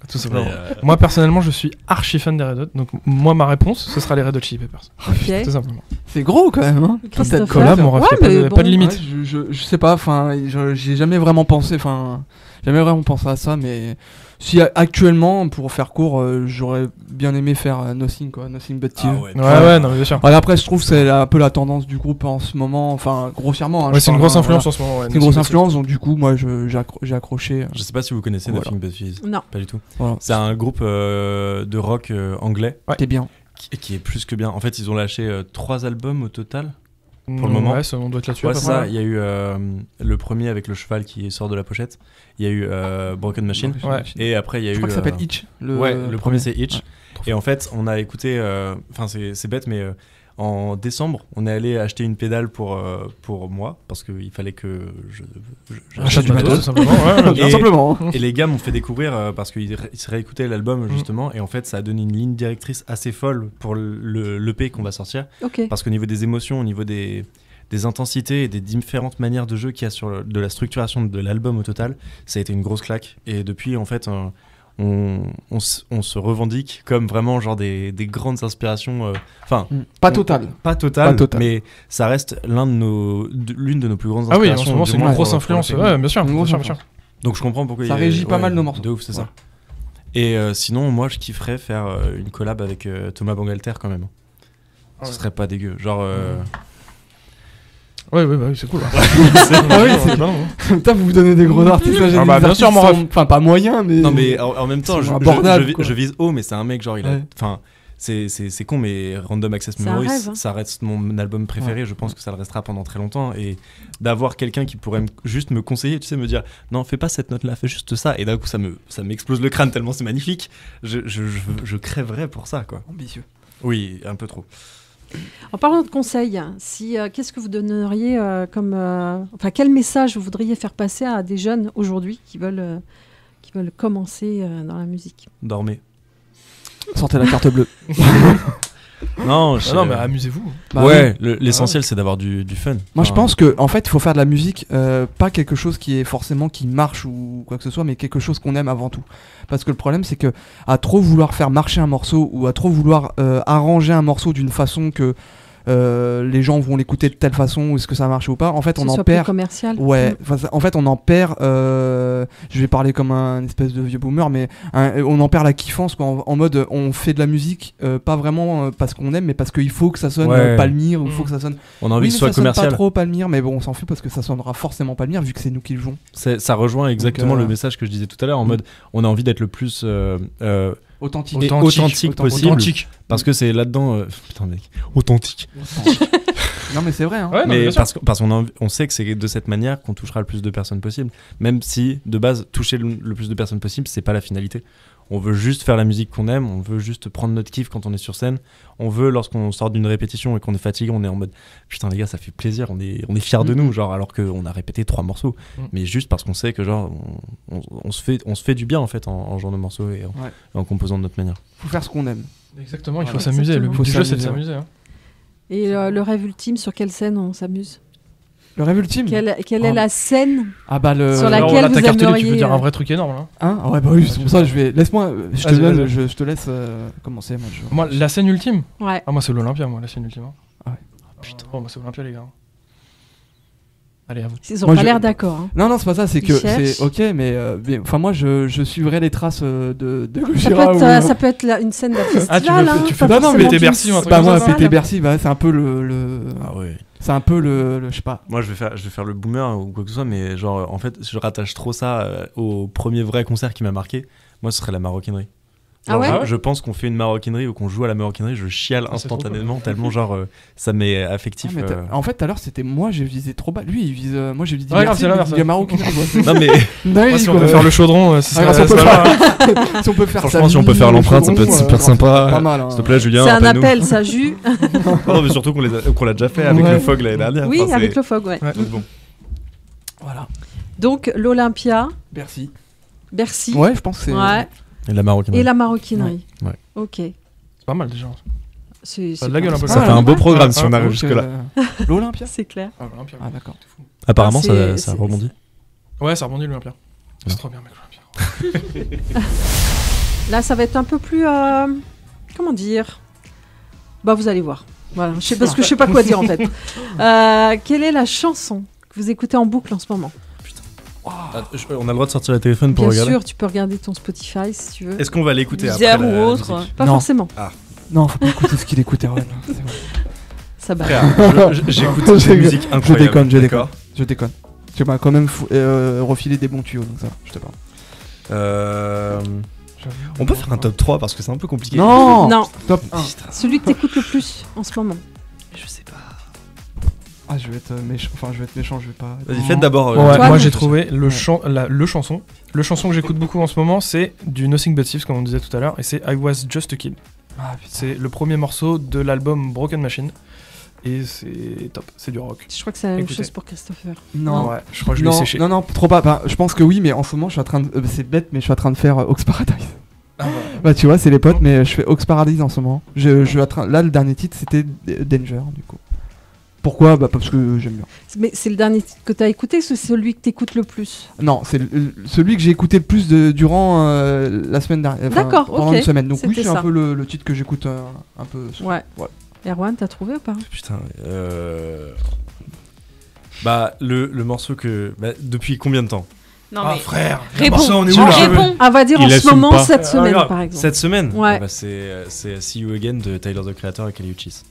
Tout simplement. Mais, Moi personnellement, je suis archi fan des Red Hot, donc moi ma réponse, ce sera les Red Hot Chili Peppers. Ok. Tout simplement. C'est gros quand même. Hein. Christopher. Collab, mon ref, Ouais, y a pas mais de- bon. pas de limite. Ouais, je sais pas, enfin, j'ai jamais vraiment pensé, à ça, mais si actuellement, pour faire court, j'aurais bien aimé faire Nothing, quoi, Nothing But Steve. Ouais, non, mais bien sûr. Voilà, après, je trouve que c'est un peu la tendance du groupe en ce moment, enfin, grossièrement. Hein, Ouais, je c'est une parle, grosse influence voilà. en ce moment. Ouais, C'est une grosse influence, donc du coup, moi, j'ai accroché. Je sais pas si vous connaissez Voilà. Nothing But Thieves. Non. Pas du tout. Voilà. C'est un groupe de rock anglais C'était bien. qui est plus que bien. En fait, ils ont lâché 3 albums au total. Pour le Mm, moment. Ouais, on doit être là-dessus. à Ouais, peu c'est près. ça. Il y a eu le premier avec le cheval qui sort de la pochette. Il y a eu Broken Machine. Ouais. Et après, il y a Je eu. crois que ça s'appelle Itch. Le premier c'est Itch. Ouais. Et en fait, on a écouté. Enfin, c'est bête, mais en décembre, on est allé acheter une pédale pour moi parce qu'il fallait que Achat du matos, matos. tout simplement. Ouais, Et- Tout simplement. Et les gars m'ont fait découvrir parce qu'ils se réécoutaient l'album justement. Et en fait, ça a donné une ligne directrice assez folle pour l'EP qu'on va sortir. Ok. Parce qu'au niveau des émotions, au niveau des intensités et des différentes manières de jeu qu'il y a de la structuration de l'album au total, ça a été une grosse claque. Et depuis, en fait, on se revendique comme vraiment genre des grandes inspirations. Enfin, Pas total. pas total, Pas total. mais ça reste l'une de nos plus grandes Ah oui, inspirations. en ce moment, du c'est une moins grosse pour influence. le Ouais, bien sûr. Une Bien grosse sûr, bien sûr. Donc je comprends pourquoi Ça il- régit pas ouais, mal nos morceaux. De ouf, c'est Ouais. ça. Et sinon, moi, je kifferais faire une collab avec Thomas Bangalter quand même. Ah Ce ouais. serait pas dégueu. Genre. Ouais, bah oui, c'est cool. Ah oui, c'est- Non, non. Putain, vous vous donnez des gros artistes là, j'ai Ah des bah, bien artistes sûr, mon qui ref. sont- Enfin, pas moyen, mais. Non mais en même temps, Ils je, sont je- abordables, je- quoi. je vise haut, mais c'est un mec genre il a, Ouais. enfin c'est con, mais Random Access C'est un Memories, rêve, hein. ça reste mon album préféré. Je pense que ça le restera pendant très longtemps, et d'avoir quelqu'un qui pourrait juste me conseiller, tu sais, me dire non, fais pas cette note là, fais juste ça, et d'un coup ça m'explose le crâne tellement c'est magnifique. Je crèverais pour ça, quoi. Ambitieux. Oui, un peu trop. En parlant de conseils, qu'est-ce que vous donneriez enfin, quel message vous voudriez faire passer à des jeunes aujourd'hui qui veulent commencer dans la musique? Dormez. Sortez la carte bleue. Non, Ah non, mais amusez-vous. Bah ouais, oui. l'essentiel c'est d'avoir du fun. Moi, je Enfin, pense que en fait, il faut faire de la musique, pas quelque chose qui est forcément qui marche ou quoi que ce soit, mais quelque chose qu'on aime avant tout. Parce que le problème, c'est que à trop vouloir faire marcher un morceau ou à trop vouloir arranger un morceau d'une façon que les gens vont l'écouter de telle façon, ou est-ce que ça marche ou pas, en fait, Que on ce en soit plus perd. commercial. Ouais, en fait, on en perd. Je vais parler comme un espèce de vieux boomer, mais on en perd la kiffance, quoi, en mode on fait de la musique, pas vraiment parce qu'on aime, mais parce qu'il faut que ça sonne Ouais. Palmyre, ou il faut que ça sonne. on a envie Oui, que ce mais soit ça sonne commercial. pas trop Palmyre, mais bon, on s'en fout parce que ça sonnera forcément Palmyre vu que c'est nous qui le jouons. Ça rejoint exactement Donc, le message que je disais tout à l'heure, en mode on a envie d'être le plus Authentique. et authentique possible, Authentique. parce que c'est là-dedans putain mec, authentique. Non, mais c'est vrai. Hein. Ouais, non, mais Mais bien sûr. parce qu'on sait que c'est de cette manière qu'on touchera le plus de personnes possible, même si de base toucher le plus de personnes possible, c'est pas la finalité. On veut juste faire la musique qu'on aime, on veut juste prendre notre kiff quand on est sur scène. On veut, lorsqu'on sort d'une répétition et qu'on est fatigué, on est en mode putain les gars, ça fait plaisir, on est fiers de nous, genre, alors qu'on a répété 3 morceaux, mais juste parce qu'on sait que genre on se fait du bien en fait en jouant nos morceaux et en composant de notre manière. Faut faire ce qu'on aime. Exactement, il faut Voilà. s'amuser. Le Exactement. but Faut du jeu, c'est de s'amuser, s'amuser. hein. Et le rêve ultime, sur quelle scène on s'amuse? Le rêve ultime. Quelle est Oh. la scène? Ah bah le. Sur Alors laquelle là, vous ta carte tu aimeriez, veux dire un vrai truc énorme. Là. Hein ah ouais bah oui, c'est pour ça je vais. Laisse-moi. Je Vas-y, vas-y. te laisse commencer. Moi, la scène ultime. Ouais. Ah, moi, c'est l'Olympia, moi, la scène ultime. hein. Ah ouais. Putain, moi, c'est l'Olympia, les gars. Allez, à vous. Ils ont Moi, pas je- l'air d'accord. hein. Non, c'est pas ça, c'est Ils que cherchent. c'est ok, mais enfin moi je suivrai les traces de Ça peut Gojira être, ou- ça peut être une scène d'un festival. Ah, tu hein, fais pas non, mais forcément Pété d'une- Bercy ou un truc Bah comme moi ça, pété Bercy, bah, c'est un peu le Ah ouais. c'est un peu le je sais pas. Moi je vais faire le boomer ou quoi que ce soit, mais genre en fait je rattache trop ça au premier vrai concert qui m'a marqué. Moi ce serait la maroquinerie. Ah ouais je pense qu'on fait une maroquinerie ou qu'on joue à la maroquinerie, je chiale Ah, c'est trop instantanément tellement genre ça m'est Ah, affectif. mais en fait tout à l'heure c'était moi j'ai visé trop bas. Lui il vise moi j'ai visé Ouais, Bercy, c'est l'inverse, il y a ouais. Maroc. Non mais Moi, si on peut faire le chaudron, ce Ah, serait si on peut pas mal. faire- si on peut faire franchement sa si on peut vie, faire le l'empreinte ça chaudron, peut être super sympa. Pas mal. Hein. S'il te plaît Julien, C'est un rappelle-nous. appel, ça jus. Non mais surtout qu'on l'a déjà fait avec Ouais. le Fog l'année dernière. Oui, Enfin, avec c'est- le Fog, ouais. Ouais. Donc bon. Voilà. Donc l'Olympia, Bercy. Bercy, Ouais, je pense que c'est ouais, Et la maroquinerie. et la maroquinerie. Ouais. Ok. C'est pas mal déjà. C'est Pas de la gueule un peu. Ça Ah, fait un beau ouais. programme Ah, si on ah, arrive Donc, jusque là. L'Olympia. C'est clair. Ah, l'Olympia. Ah d'accord. Apparemment c'est- ça c'est- rebondit. Ouais, ça rebondit l'Olympia. C'est trop bien, mec, l'Olympia. Là, ça va être un peu plus... comment dire ? Bah, vous allez voir. Voilà, parce que je sais pas quoi dire en fait. Quelle est la chanson que vous écoutez en boucle en ce moment ? On a le droit de sortir le téléphone pour Bien regarder. sûr, tu peux regarder ton Spotify si tu veux. Est-ce qu'on va l'écouter Deezer après ou la autre. musique Pas Non. forcément. Non, faut pas écouter ce qu'il écoute, Erwan. C'est bon. Ça bat. Frère, j'écoute des musiques incroyables. déconne, je d'accord. Je déconne. Tu m'as quand même refilé des bons tuyaux, donc ça va, je te parle. On peut faire un top 3 parce que c'est un peu compliqué. Non. Non, Top 1. celui que t'écoutes le plus en ce moment. Je sais pas. Ah, je vais être méchant, je vais pas... Vas-y, faites d'abord. Ouais, Toi, moi non. j'ai trouvé le chanson. Le chanson que j'écoute beaucoup en ce moment, c'est du Nothing But Thieves, comme on disait tout à l'heure, et c'est I Was Just a Kid. Ah, putain. C'est le premier morceau de l'album Broken Machine. Et c'est top, c'est du rock. Je crois que c'est la même Écoutez. chose pour Christopher. Non. Ouais, je crois que je l'ai Non, séché. non, trop pas. Bah, je pense que oui, mais en ce moment, je suis en train de... c'est bête, mais je suis en train de faire Ox Paradise. Ah, Bah, tu vois, c'est les potes, mais je fais Ox Paradise en ce moment. Là, le dernier titre, c'était Danger, du coup. Pourquoi ? Bah, parce que j'aime bien. Mais c'est le dernier titre que t'as écouté ou c'est celui que t'écoutes le plus ? Non, c'est celui que j'ai écouté le plus durant la semaine dernière. D'accord, pendant ok. une semaine. Donc oui, C'était c'est un ça. peu le titre que j'écoute un peu. Ouais. Ouais. Erwan, t'as trouvé ou pas ? Putain. Bah, le morceau que. Bah, depuis combien de temps Non, Ah mais. frère, Réponds. morceau, on est où Ah, là Réponds. On va dire Il en ce assume moment, pas. cette semaine grave. par exemple. Cette semaine Ouais. Bah, c'est See You Again de Tyler the Creator et Kelly Uchis.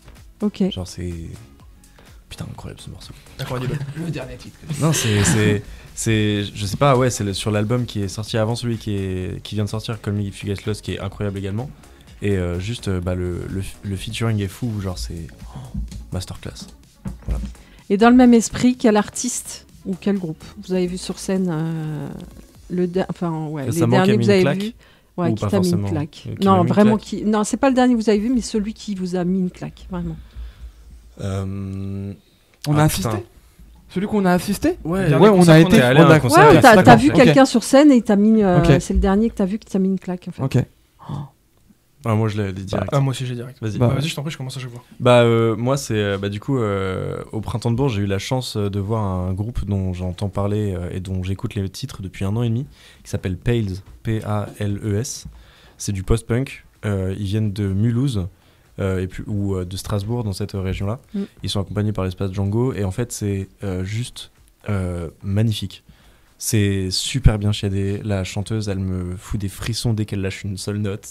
Ok. Genre, c'est. Putain, incroyable ce morceau. Incroyable. Le dernier titre. Non, je sais pas, ouais, c'est sur l'album qui est sorti avant celui qui vient de sortir, Call Me If You Get Lost, qui est incroyable également. Et juste, bah, le featuring est fou, genre c'est masterclass. Et dans le même esprit, quel artiste ou quel groupe vous avez vu sur scène les Récemment, derniers qui a que mis vous une avez claque vus ouais, ou qui pas t'a mis une forcément claque. Qui m'a mis Non, une vraiment claque non, c'est pas le dernier que vous avez vu, mais celui qui vous a mis une claque, vraiment. On a assisté. putain. Celui qu'on a assisté. Ouais, Dernier on concert a qu'on été. est allé à on un a- concert. Ouais, t'as d'accord, vu ok. quelqu'un sur scène et il t'a mis. Ok. C'est le dernier que t'as vu qui t'a mis une claque en fait. Ok. Ah, moi je l'ai dit direct. Ah, moi aussi j'ai direct. Vas-y. Bah, Bah, vas-y, je t'en prie, je commence à chaque fois. Bah moi c'est bah du coup au Printemps de Bourges j'ai eu la chance de voir un groupe dont j'entends parler et dont j'écoute les titres depuis 1 an et demi qui s'appelle Pales, P-A-L-E-S. C'est du post-punk, ils viennent de Mulhouse ou de Strasbourg dans cette région-là. Ils sont accompagnés par l'espace Django et en fait c'est juste magnifique. C'est super bien chiadé. La chanteuse, elle me fout des frissons dès qu'elle lâche une seule note.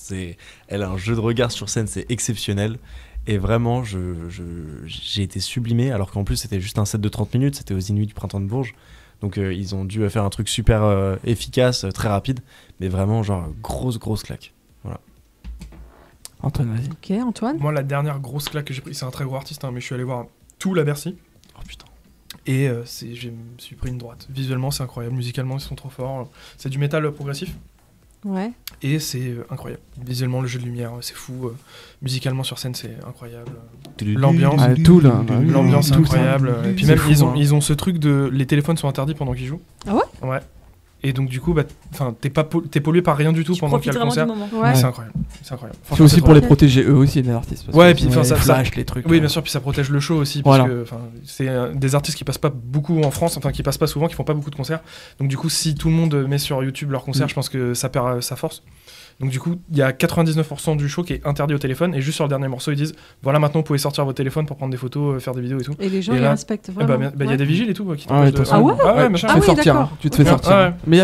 Elle a un jeu de regard sur scène, c'est exceptionnel. Et vraiment, j'ai été sublimé, alors qu'en plus, c'était juste un set de 30 minutes. C'était aux Inuits du Printemps de Bourges. Donc, ils ont dû faire un truc super efficace, très rapide. Mais vraiment, genre, grosse claque. Voilà. Antoine, vas-y. Ok, Antoine. Moi, la dernière grosse claque que j'ai prise, c'est un très gros artiste, hein, mais je suis allé voir tout la Bercy. Oh putain. Et je me suis pris une droite. Visuellement, c'est incroyable. Musicalement, ils sont trop forts. C'est du métal progressif. Ouais. Et c'est incroyable. Visuellement, le jeu de lumière, c'est fou. Musicalement, sur scène, c'est incroyable. L'ambiance. Ah, tout là. L'ambiance est tout ça. incroyable. Et puis C'est même, fou, hein. ils ont ce truc de... Les téléphones sont interdits pendant qu'ils jouent. Ah ouais ? Ouais. Et donc, du coup, bah, t'es pollué par rien du tout Tu pendant qu'il y profites a le vraiment du concert. moment. Ouais. C'est incroyable. C'est incroyable. C'est Franchement, aussi trop pour les bien. protéger eux aussi, les artistes. parce Ouais, que et puis, sinon, enfin, les ça- flash, les trucs. Oui, bien sûr, puis ça protège le show aussi, parce Voilà. que c'est des artistes qui passent pas beaucoup en France, enfin qui passent pas souvent, qui font pas beaucoup de concerts. Donc du coup, si tout le monde met sur YouTube leur concert, je pense que ça perd sa force. Donc du coup, il y a 99% du show qui est interdit au téléphone, et juste sur le dernier morceau, ils disent voilà, maintenant vous pouvez sortir vos téléphones pour prendre des photos, faire des vidéos et tout. Et les gens, Et ils là- respectent Et bah, vraiment. il y a Ouais. des vigiles et tout qui Ah ouais, t'empêchent de- Ah ouais ouais, Tu machin. Ah Tu te oui, fais sortir. d'accord. Hein. Tu te fais Ok. sortir. Ouais. Mais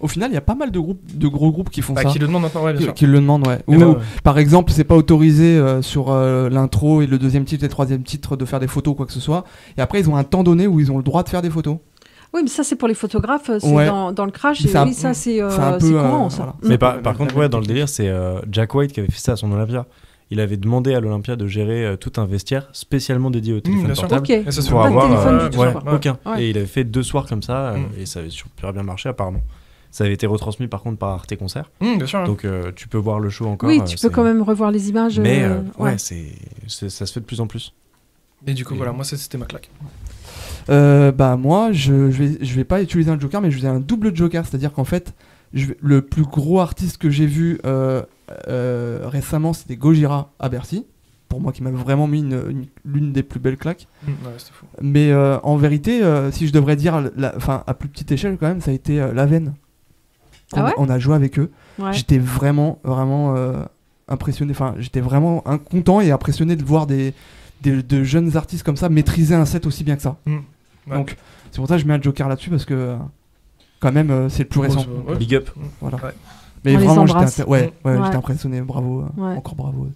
au final, il y a pas mal de gros groupes qui font Bah, ça. qui le demandent maintenant, ouais, bien sûr. Qui le demandent, ouais. Et Ou, bah, ouais. par exemple, c'est pas autorisé sur l'intro et le deuxième titre et le troisième titre de faire des photos ou quoi que ce soit. Et après, ils ont un temps donné où ils ont le droit de faire des photos. Oui, mais ça, c'est pour les photographes, c'est Ouais. dans le crash. Mais Et c'est un- oui, ça, c'est c'est un peu, c'est courant, ça. voilà. Mais Mm. par contre, ouais, dans le délire, c'est Jack White qui avait fait ça à son Olympia. Il avait demandé à l'Olympia de gérer tout un vestiaire spécialement dédié au téléphone bien sûr. portable. Ok. Et ça se Pour fait Pas de avoir téléphone du tout, ouais, quoi. aucun. Ouais. Et il avait fait 2 soirs comme ça Mm. et ça avait super bien marché apparemment. Ça avait été retransmis par contre par Arte Concert. Bien sûr. Donc tu peux voir le show encore. Oui, tu peux quand même revoir les images. Mais ouais. ouais, ça se fait de plus en plus. Et du coup, Et- voilà, moi c'était ma claque. Bah moi, je vais pas utiliser un joker, mais je vais un double joker, c'est-à-dire qu'en fait, le plus gros artiste que j'ai vu récemment, c'était Gojira à Bercy. Pour moi, qui m'a vraiment mis l'une des plus belles claques. Ouais, c'était fou. Mais en vérité, si je devrais dire, à plus petite échelle quand même, ça a été La Veine. Ah ouais On a joué avec eux. Ouais. j'étais vraiment impressionné. Enfin, j'étais vraiment content et impressionné de voir de jeunes artistes comme ça maîtriser un set aussi bien que ça. Ouais. Donc, c'est pour ça que je mets un Joker là-dessus parce que quand même, c'est le plus récent. Ouais. Big up. Voilà. Ouais. Mais On les vraiment, embrasse. ouais, Ouais. j'étais impressionné. Bravo, Ouais. encore bravo.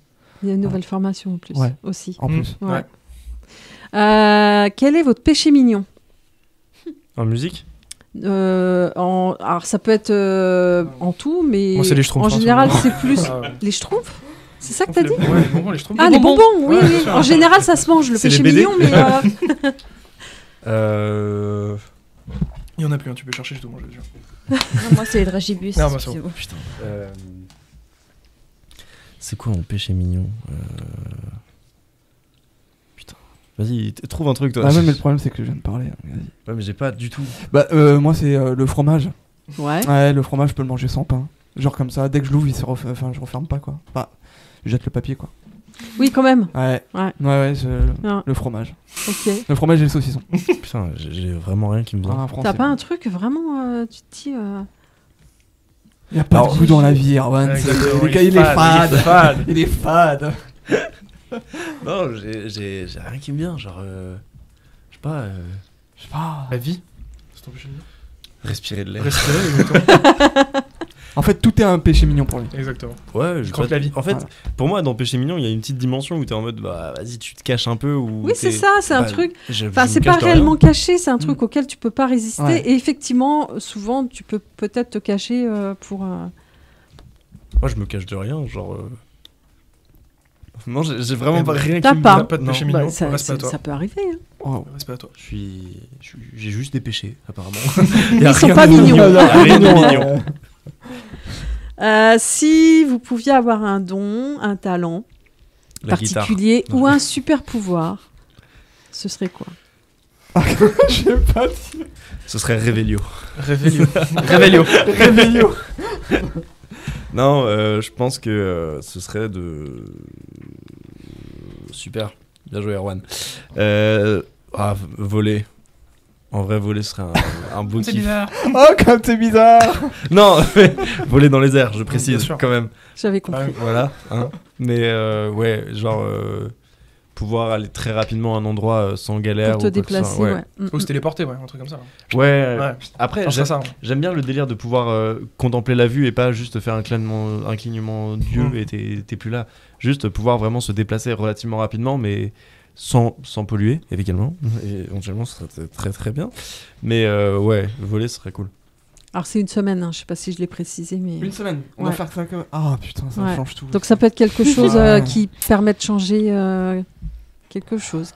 Il y a une nouvelle formation en plus Ouais. aussi. En plus. Ouais. Quel est votre péché mignon? En musique? Alors ça peut être en tout, mais Moi, c'est les Schtroumpfs, en hein, général souvent. c'est plus Ah, les Schtroumpfs. C'est ça que t'as dit? Ouais, les bonbons, les Schtroumpfs. Ah, les bonbons, oui, Ouais, oui. bien sûr. En général, ça se mange, le C'est péché les BD. mignon, mais Il y en a plus, hein, tu peux chercher, je te mange, je te jure. Non, moi, c'est les dragibus. Non, bah, c'est bon. Putain. C'est quoi mon péché mignon Putain. Vas-y, trouve un truc toi. Ah ouais, mais le problème, c'est que je viens de parler. Hein, vas-y. Ouais, mais j'ai pas du tout. Bah, moi, c'est le fromage. ouais. Ouais, le fromage, je peux le manger sans pain. Genre comme ça, dès que je l'ouvre, enfin, je referme pas, quoi. Enfin, je jette le papier, quoi. Oui, quand même. Ouais. Ouais. Ah. Le fromage. Ok. Le fromage et le saucisson. Putain, j'ai vraiment rien qui me vient. Ah, français. T'as pas un truc vraiment, tu te dis. Il y a pas de goût dans la vie, Erwan. Exactement, Il est fade. fade. Il est fade. Non, j'ai rien qui me vient. Genre, je sais pas. Je sais pas. La vie, c'est ton péché mignon. Respirer de l'air. Respirer, exactement. En fait, tout est un péché mignon pour lui. Exactement. Ouais, je Croque crois la vie. En fait, Voilà. pour moi, dans Péché Mignon, il y a une petite dimension où t'es en mode, bah vas-y, tu te caches un peu. Ou Oui, c'est ça, c'est un truc. Enfin, je c'est me pas cache de rien. réellement caché, c'est un truc auquel tu peux pas résister. Ouais. Et effectivement, souvent, tu peux peut-être te cacher pour. Moi, je me cache de rien, genre. Non, j'ai vraiment Eh pas ben, rien t'as qui me pas. vient. Pas de Non. péché mignon, Bah, ça, respect à toi. ça peut arriver. Hein. Oh. Respect à toi. J'ai juste des péchés, apparemment. Ils sont pas mignons. Rien de mignon. Si vous pouviez avoir un don, un talent La guitare. particulier ou un super pouvoir, ce serait quoi? Je sais pas. Ce serait Révélio. Révélio. Révélio. Réveillon. Non, je pense que ce serait de. Super. Bien joué, Erwan. Voler. En vrai, voler serait un beau C'est kiff. bizarre. Oh, comme c'est bizarre. Non, mais voler dans les airs, je Bien précise sûr. quand même. J'avais compris. Voilà. Hein. Mais ouais, genre pouvoir aller très rapidement à un endroit sans galère. Pour te ou quoi que ce soit. déplacer, ouais. Ou se téléporter, ouais, un truc comme ça. Ouais. Ouais. Après, Enfin, c'est ça. j'aime bien le délire de pouvoir contempler la vue et pas juste faire un clignement d'yeux et t'es plus là. Juste pouvoir vraiment se déplacer relativement rapidement, mais sans polluer, évidemment. Et éventuellement, ce serait très très bien. Mais ouais, voler serait cool. Alors c'est une semaine, hein, je sais pas si je l'ai précisé, mais Une semaine. On Ouais. va faire ça comme. Ah putain, ça Ouais. change tout. donc ça peut être quelque chose Ah. qui permet de changer quelque chose.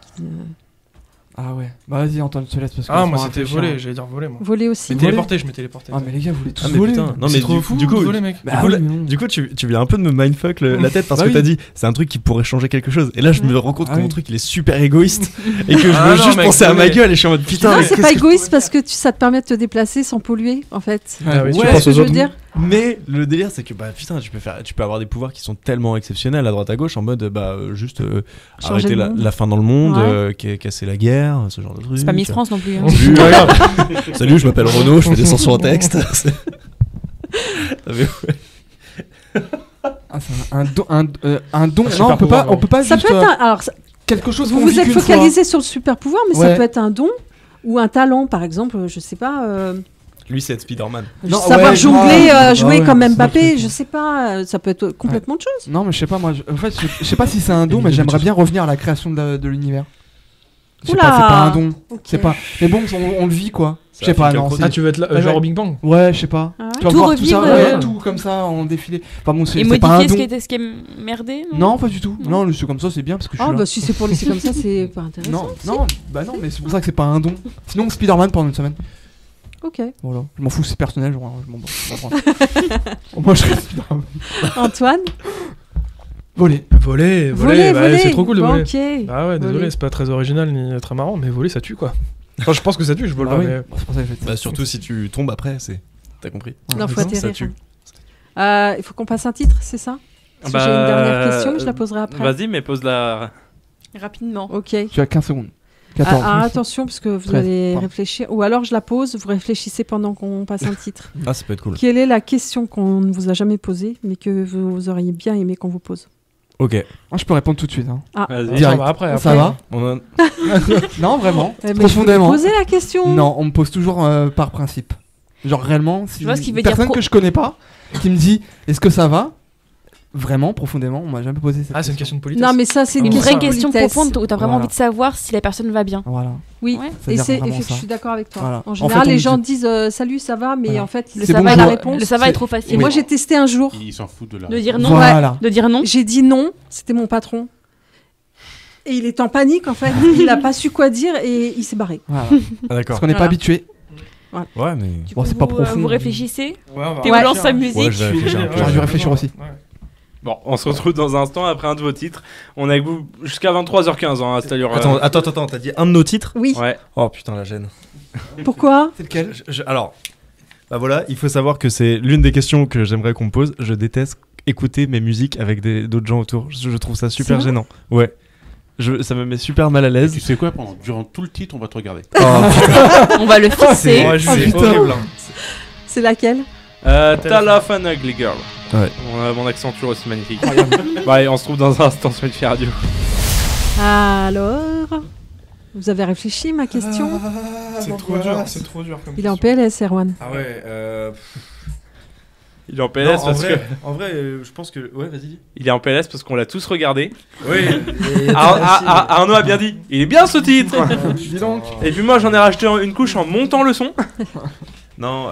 Ah ouais. Bah vas-y, Antoine, je te laisse parce que. Ah, laisse-moi moi c'était réfléchir. voler, j'allais dire voler, moi. Voler aussi. Mais Voler. téléporter, je me téléportais. Ah mais les gars, vous voulez tous Ah, mais voler. putain, non, C'est mais trop fou du coup, de voler, mec. Bah Du coup, oui, là- mais non. Du coup, tu viens un peu de me mindfuck la tête parce Bah que oui. t'as dit c'est un truc qui pourrait changer quelque chose. Et là, je me rends compte Ah que oui. mon truc il est super égoïste et que je Ah veux non, juste mec, penser à ma voler. gueule et je suis en mode putain. Non, mais c'est qu'est-ce pas que je égoïste parce que ça te permet de te déplacer sans polluer, en fait. Ah oui, Ouais, tu Tu vois penses ce que aux je veux autres. dire? Mais le délire, c'est que bah putain, tu peux avoir des pouvoirs qui sont tellement exceptionnels à droite à gauche en mode juste Changer arrêter le monde. la fin dans le monde, Ouais. casser la guerre, ce genre de trucs. C'est pas Miss France non plus. hein. Salut, regarde. Salut, je m'appelle Renaud, je fais des chansons en texte. Mais ouais. Ah, c'est un don. Un don. Un Non, on peut pas. super On peut pas Ça juste. peut être un... Alors, Quelque chose. vous qu'on vous vit êtes qu'une focalisé sur le super pouvoir, mais ça Ouais. peut être un don ou un talent, par exemple, je sais pas, Lui, c'est Spider-Man. Non, savoir ouais, jongler, grave. jouer Ouais, comme c'est ça, Mbappé, le je truc. sais pas, ça peut être complètement autre chose. fois. Non, mais je sais pas. Moi, en fait, je sais pas si c'est un don, Une mais idée j'aimerais de bien revenir à la création de l'univers. Je sais Oula. pas, c'est pas un don. Ok. C'est pas. Mais bon, on le vit quoi. Je sais pas, non. Ah, tu veux être là, Ouais, genre ouais. au Big Bang? Ouais, je sais pas. Ah ouais. Tu vas Tout voir revivre, tout ça, ouais, ouais. tout comme ça en défilé. Enfin bon, Et c'est pas un modifier don. ce qui est merdé? Non, pas du tout. Non, c'est comme ça, c'est bien parce que je suis Ah là. bah si c'est pour laisser comme ça, c'est pas intéressant. Non, non, bah non, mais c'est pour ça que c'est pas un don. Sinon, Spider-Man pendant une semaine. Ok. Voilà. Je m'en fous, c'est personnel. Je m'en branle. Moi, je serais Spider-Man. Antoine, Voler. Voler, voler, bah, voler. c'est trop cool de Bon, voler. ok. Ah ouais, désolé, Voler. c'est pas très original ni très marrant, mais voler ça tue quoi. Enfin, je pense que ça tue, je vole Bah pas, oui. mais. Bon, c'est pour ça que je fais ça. Bah, surtout si tu tombes après, t'as compris. Non, faut Ça atterrir. tue. Il faut qu'on passe un titre, c'est ça? Parce que j'ai une dernière question, mais je la poserai après. Vas-y, mais pose-la. Rapidement. Ok. Tu as 15 secondes. 14. Attention, parce que vous 13, allez pardon. réfléchir. Ou alors je la pose, vous réfléchissez pendant qu'on passe un titre. Ah, ça peut être cool. Quelle est la question qu'on ne vous a jamais posée, mais que vous auriez bien aimé qu'on vous pose? Ok. Ah, je peux répondre tout de suite. Hein. Vas-y. Direct. Ça va après. Ça va On a- Non, vraiment. Eh ben, je Profondément. vous ai posé la question. Non, on me pose toujours par principe. Genre réellement, si Je vois ce qu'il une veut dire personne pro- que je connais pas qui me dit est-ce que ça va, vraiment profondément, on m'a jamais posé cette Ah, c'est une question de politesse. Non, mais ça, c'est Une Une question vraie de question politesse. profonde où t'as vraiment Voilà. envie de savoir si la personne va bien. Voilà. Oui, Ouais. et C'est-à-dire c'est, vraiment je ça. suis d'accord avec toi. Voilà. En En général, fait, on les me gens dit- disent salut, ça va, mais Voilà. en fait, Le C'est ça bon, va, je la vois. réponse. Le ça va C'est- est trop facile. Et moi, j'ai testé un jour. Il s'en fout de la De dire non. Voilà. De dire non. J'ai dit non, c'était mon patron. Et il est en panique, en fait. Il n'a pas su quoi dire et il s'est barré. Voilà. Ah, d'accord. Parce qu'on n'est pas Voilà. habitué. Ouais, mais. Du Bon, coup, c'est pas vous, profond. vous réfléchissez. Ouais, on va Théo Ouais. lance sa musique. Ouais, je vais réfléchir un peu. J'aurais dû réfléchir aussi. Ouais. Bon, on se retrouve dans un instant après un de vos titres. On est avec vous jusqu'à 23h15 hein, à cette allure. Attends, t'as dit un de nos titres Oui. Ouais. Oh putain, la gêne. Pourquoi? C'est lequel? Alors, bah voilà, il faut savoir que c'est l'une des questions que j'aimerais qu'on me pose. Je déteste écouter mes musiques avec d'autres gens autour. Je trouve ça super C'est vrai gênant. Ouais. Ça me met super mal à Tu l'aise. sais quoi, durant tout le titre, on va te regarder. On va le fixer. Ouais, Oh, c'est putain. horrible. hein. C'est laquelle? Tough and Ugly Girl. Ouais. Mon accenture aussi magnifique. Bah, et on se trouve dans un instant sur Multi Radio. Alors, vous avez réfléchi, ma question? C'est trop dur. C'est trop dur comme Il est en question. PLS, Erwan. Ah ouais. Il est en PLS Non, parce que en vrai, je pense que. Ouais, vas-y. il est en PLS parce qu'on l'a tous regardé. Oui. Arnaud a bien dit. Il est bien ce titre. Dis donc. Et puis moi j'en ai racheté une couche en montant le son. Non,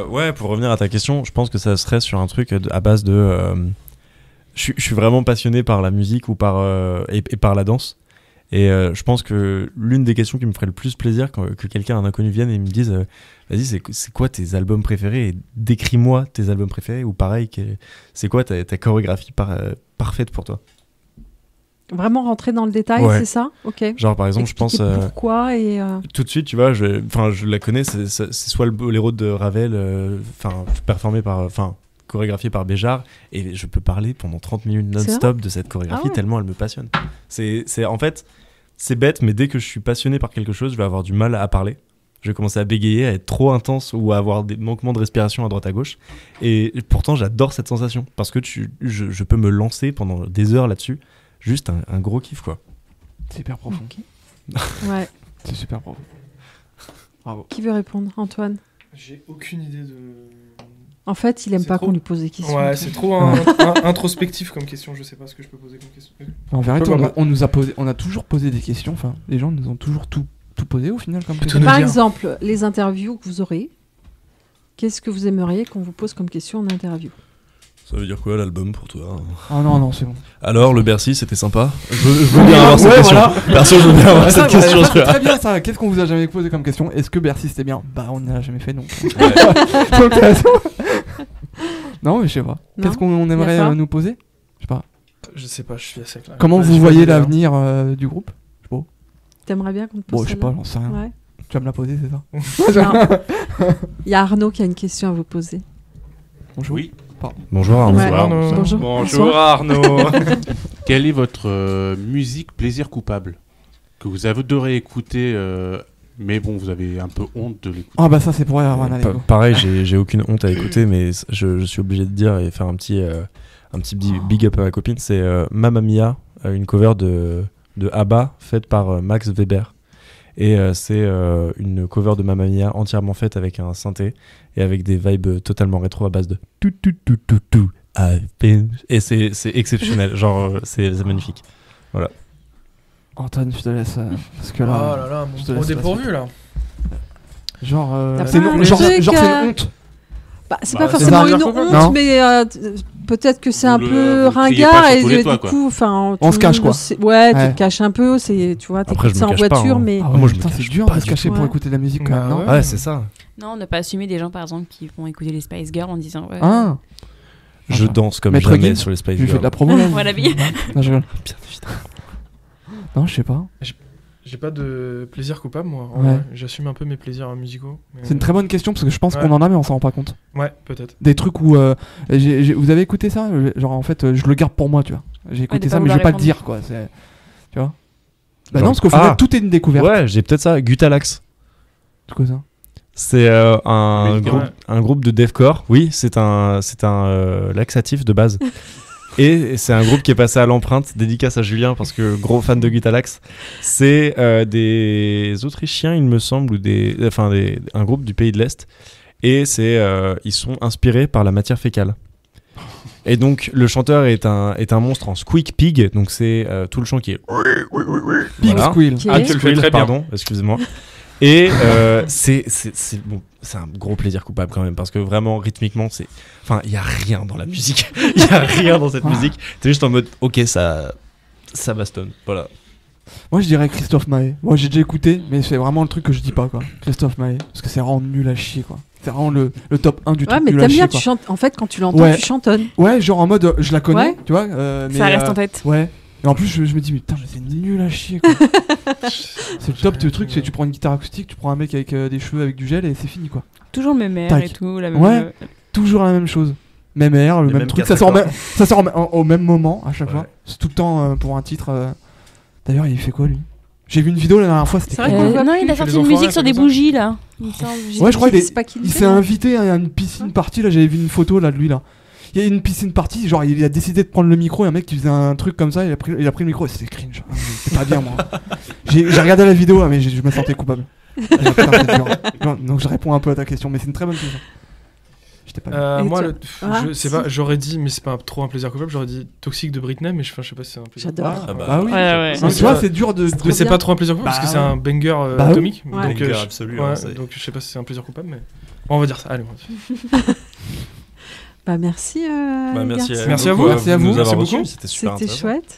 ouais, pour revenir à ta question, je pense que ça serait sur un truc à base de. Je suis vraiment passionné par la musique ou et par la danse. Et je pense que l'une des questions qui me ferait le plus plaisir que quelqu'un, un inconnu, vienne et me dise vas-y, c'est quoi tes albums préférés et décris-moi tes albums préférés. Ou pareil, c'est quoi ta chorégraphie parfaite pour toi. Vraiment rentrer dans le détail, Ouais. c'est ça? Ok. Genre par exemple, je pense. Expliquer pourquoi et... Tout de suite, tu vois, je la connais, c'est soit le Boléro de Ravel, performé par, chorégraphié par Béjart, et je peux parler pendant 30 minutes non-stop de cette chorégraphie Ah ouais. tellement elle me passionne. En fait, c'est bête, mais dès que je suis passionné par quelque chose, je vais avoir du mal à parler. Je vais commencer à bégayer, à être trop intense ou à avoir des manquements de respiration à droite à gauche. Et pourtant, j'adore cette sensation parce que je peux me lancer pendant des heures là-dessus. Juste un gros kiff, quoi. C'est hyper profond. Ouais. C'est super profond. Bravo. Qui veut répondre? Antoine? J'ai aucune idée de. En fait, il aime C'est pas trop- qu'on lui pose des questions. Ouais, c'est trop introspectif comme question. Je sais pas ce que je peux poser comme question. En vérité, Pourquoi on a toujours posé des questions. Enfin, les gens nous ont toujours tout posé au final comme question. nous Par dire. exemple, les interviews que vous aurez, qu'est-ce que vous aimeriez qu'on vous pose comme question en interview? Ça veut dire quoi l'album pour toi? Ah non, c'est bon. Alors, le Bercy, c'était sympa. Je veux bien avoir cette Ouais, question. voilà. Perso, je veux bien avoir Ça, cette question. c'est très bien ça. Qu'est-ce qu'on vous a jamais posé comme question? Est-ce que Bercy c'était bien? Bah, on ne l'a jamais fait donc. Non, mais je sais pas. Non. Qu'est-ce qu'on aimerait Y'a ça nous poser? Je sais pas. Je sais pas, je suis assez clair. Comment vous voyez l'avenir du groupe? T'aimerais bien qu'on te pose Bon, je sais pas, celle-là? j'en sais rien. Ouais. Tu vas me la poser, c'est ça? Non. Il y a Arnaud qui a une question à vous poser. Bonjour. Oui. Bonjour, Arnaud. Ouais. Arnaud. Bonjour. Bonjour Bonsoir. Arnaud. Quelle est votre musique plaisir coupable que vous adorez écouter, mais bon, vous avez un peu honte de l'écouter? Ah bah ça c'est pour Erwan, allez, go. Pareil, j'ai aucune honte à écouter, mais je suis obligé de dire et faire un petit big up à ma copine. C'est Mamma Mia, une cover de ABBA faite par Max Weber. Et c'est une cover de Mamma Mia entièrement faite avec un synthé et avec des vibes totalement rétro à base de tout tout tout tout tout. Et c'est exceptionnel, genre c'est magnifique. Antoine, je te laisse parce que Oh là, là là, je te mon laisse dépourvu là. genre T'as c'est pas non, un genre truc, c'est une honte. Bah, c'est Bah, pas c'est forcément ça. une Non. honte, mais peut-être que c'est un Vous peu le criez ringard pas sur et tous les du toits, quoi. coup, enfin, On tout se le cache, monde quoi. le sait. Ouais, tu Ouais. te caches un peu, c'est, tu vois, Après, t'écoutes je ça me en cache pas, voiture, hein. mais Ah moi, ouais, je me putain, cache c'est dur pas de se du cacher tout. pour Ouais. écouter de la musique quand Bah même, non? ouais. Ouais, c'est ça. Non, ne pas assumer des gens par exemple qui vont écouter les Spice Girls en disant ouais. Ah, Je Enfin, danse comme Maître jamais Gims, sur les Spice je lui fais Girls. de la promo là. Voilà, bien. Non, je rigole. Bien évidemment. Non, je sais pas. J'ai pas de plaisir coupable moi. Ouais. Ouais. J'assume un peu mes plaisirs musicaux. mais- C'est une très bonne question parce que je pense Ouais. qu'on en a mais on s'en rend pas compte. Ouais, peut-être. Des trucs où vous avez écouté ça? Genre en fait je le garde pour moi, tu vois. J'ai écouté de ça pas mais je vais vouloir pas le répondre. dire quoi, c'est tu vois. Bah Genre- non, parce qu'au final, Ah. tout est une découverte. Ouais, j'ai peut-être ça. Gutalax. C'est quoi ça? C'est un, Médicament. un groupe de deathcore. Oui, c'est un laxatif de base. Et c'est un groupe qui est passé à l'empreinte, dédicace à Julien parce que gros fan de Gutalax. C'est des Autrichiens, il me semble, ou un groupe du pays de l'Est. Et ils sont inspirés par la matière fécale. Et donc le chanteur est un monstre en squeak pig, donc c'est tout le chant qui est Big Voilà. Squeal. Ok. Ah, tu le fais très bien. pardon, excusez-moi. Et c'est bon, c'est un gros plaisir coupable quand même parce que vraiment rythmiquement il y a rien dans la musique. Il y a rien dans cette musique. T'es juste en mode OK, ça bastonne. Voilà. Moi, je dirais Christophe Maé. Moi, j'ai déjà écouté, mais c'est vraiment le truc que je dis pas, quoi. Christophe Maé. Parce que c'est vraiment nul à chier, quoi. C'est vraiment le top 1 du Ouais, truc mais nul à t'aimes chier, bien, quoi. tu chantes. En fait, quand tu l'entends, Ouais. tu chantonnes. Ouais, genre en mode, je la connais, Ouais. tu vois. Mais, Ça reste en tête. Ouais. Et en plus, je me dis, mais putain, mais c'est nul à chier, quoi. C'est le top de truc, c'est tu prends une guitare acoustique, tu prends un mec avec des cheveux avec du gel et c'est fini, quoi. Toujours le même air Tac. et tout. La même... Ouais. Toujours la même chose. Même air, le Les même mêmes truc. quatre Ça sort, accords. ça sort au même moment à chaque Ouais. fois. C'est tout le temps pour un titre. D'ailleurs, il fait quoi, lui? J'ai vu une vidéo la dernière fois, c'était C'est vrai cool. qu'on le voit non, plus. il a fait sorti les une enfants, musique ouais, sur c'est des comme ça. bougies là. Il me semble. Ouais, je crois qu'il C'est pas qui le il fait, s'est hein. invité à une piscine party. Là, j'avais vu une photo là de lui là. Il y a une piscine party, genre il a décidé de prendre le micro et un mec qui faisait un truc comme ça, il a pris le micro et c'était cringe. C'est pas bien moi. J'ai regardé la vidéo mais je me sentais coupable. Putain, c'est dur. Non, donc je réponds un peu à ta question, mais c'est une très bonne question. J'étais pas bien. Et Moi, toi- Ah, je sais si. pas, j'aurais dit, mais c'est pas trop un plaisir coupable, j'aurais dit Toxique de Britney, mais je sais pas si c'est un plaisir. J'adore. Ah bah, Bah oui. Ouais, ouais. Non, tu vois, c'est dur de. Mais c'est bien. pas trop un plaisir coupable parce que Bah c'est ouais. un banger Bah oui. atomique. Ouais. Donc, Banger absolu, hein, c'est- donc je sais pas si c'est un plaisir coupable, mais bon, on va dire ça. Allez, on va dire. Bah merci. Bah, merci garçons. Merci à beaucoup vous. Merci à vous. de nous avoir Merci reçus, beaucoup. C'était super C'était intéressant. chouette.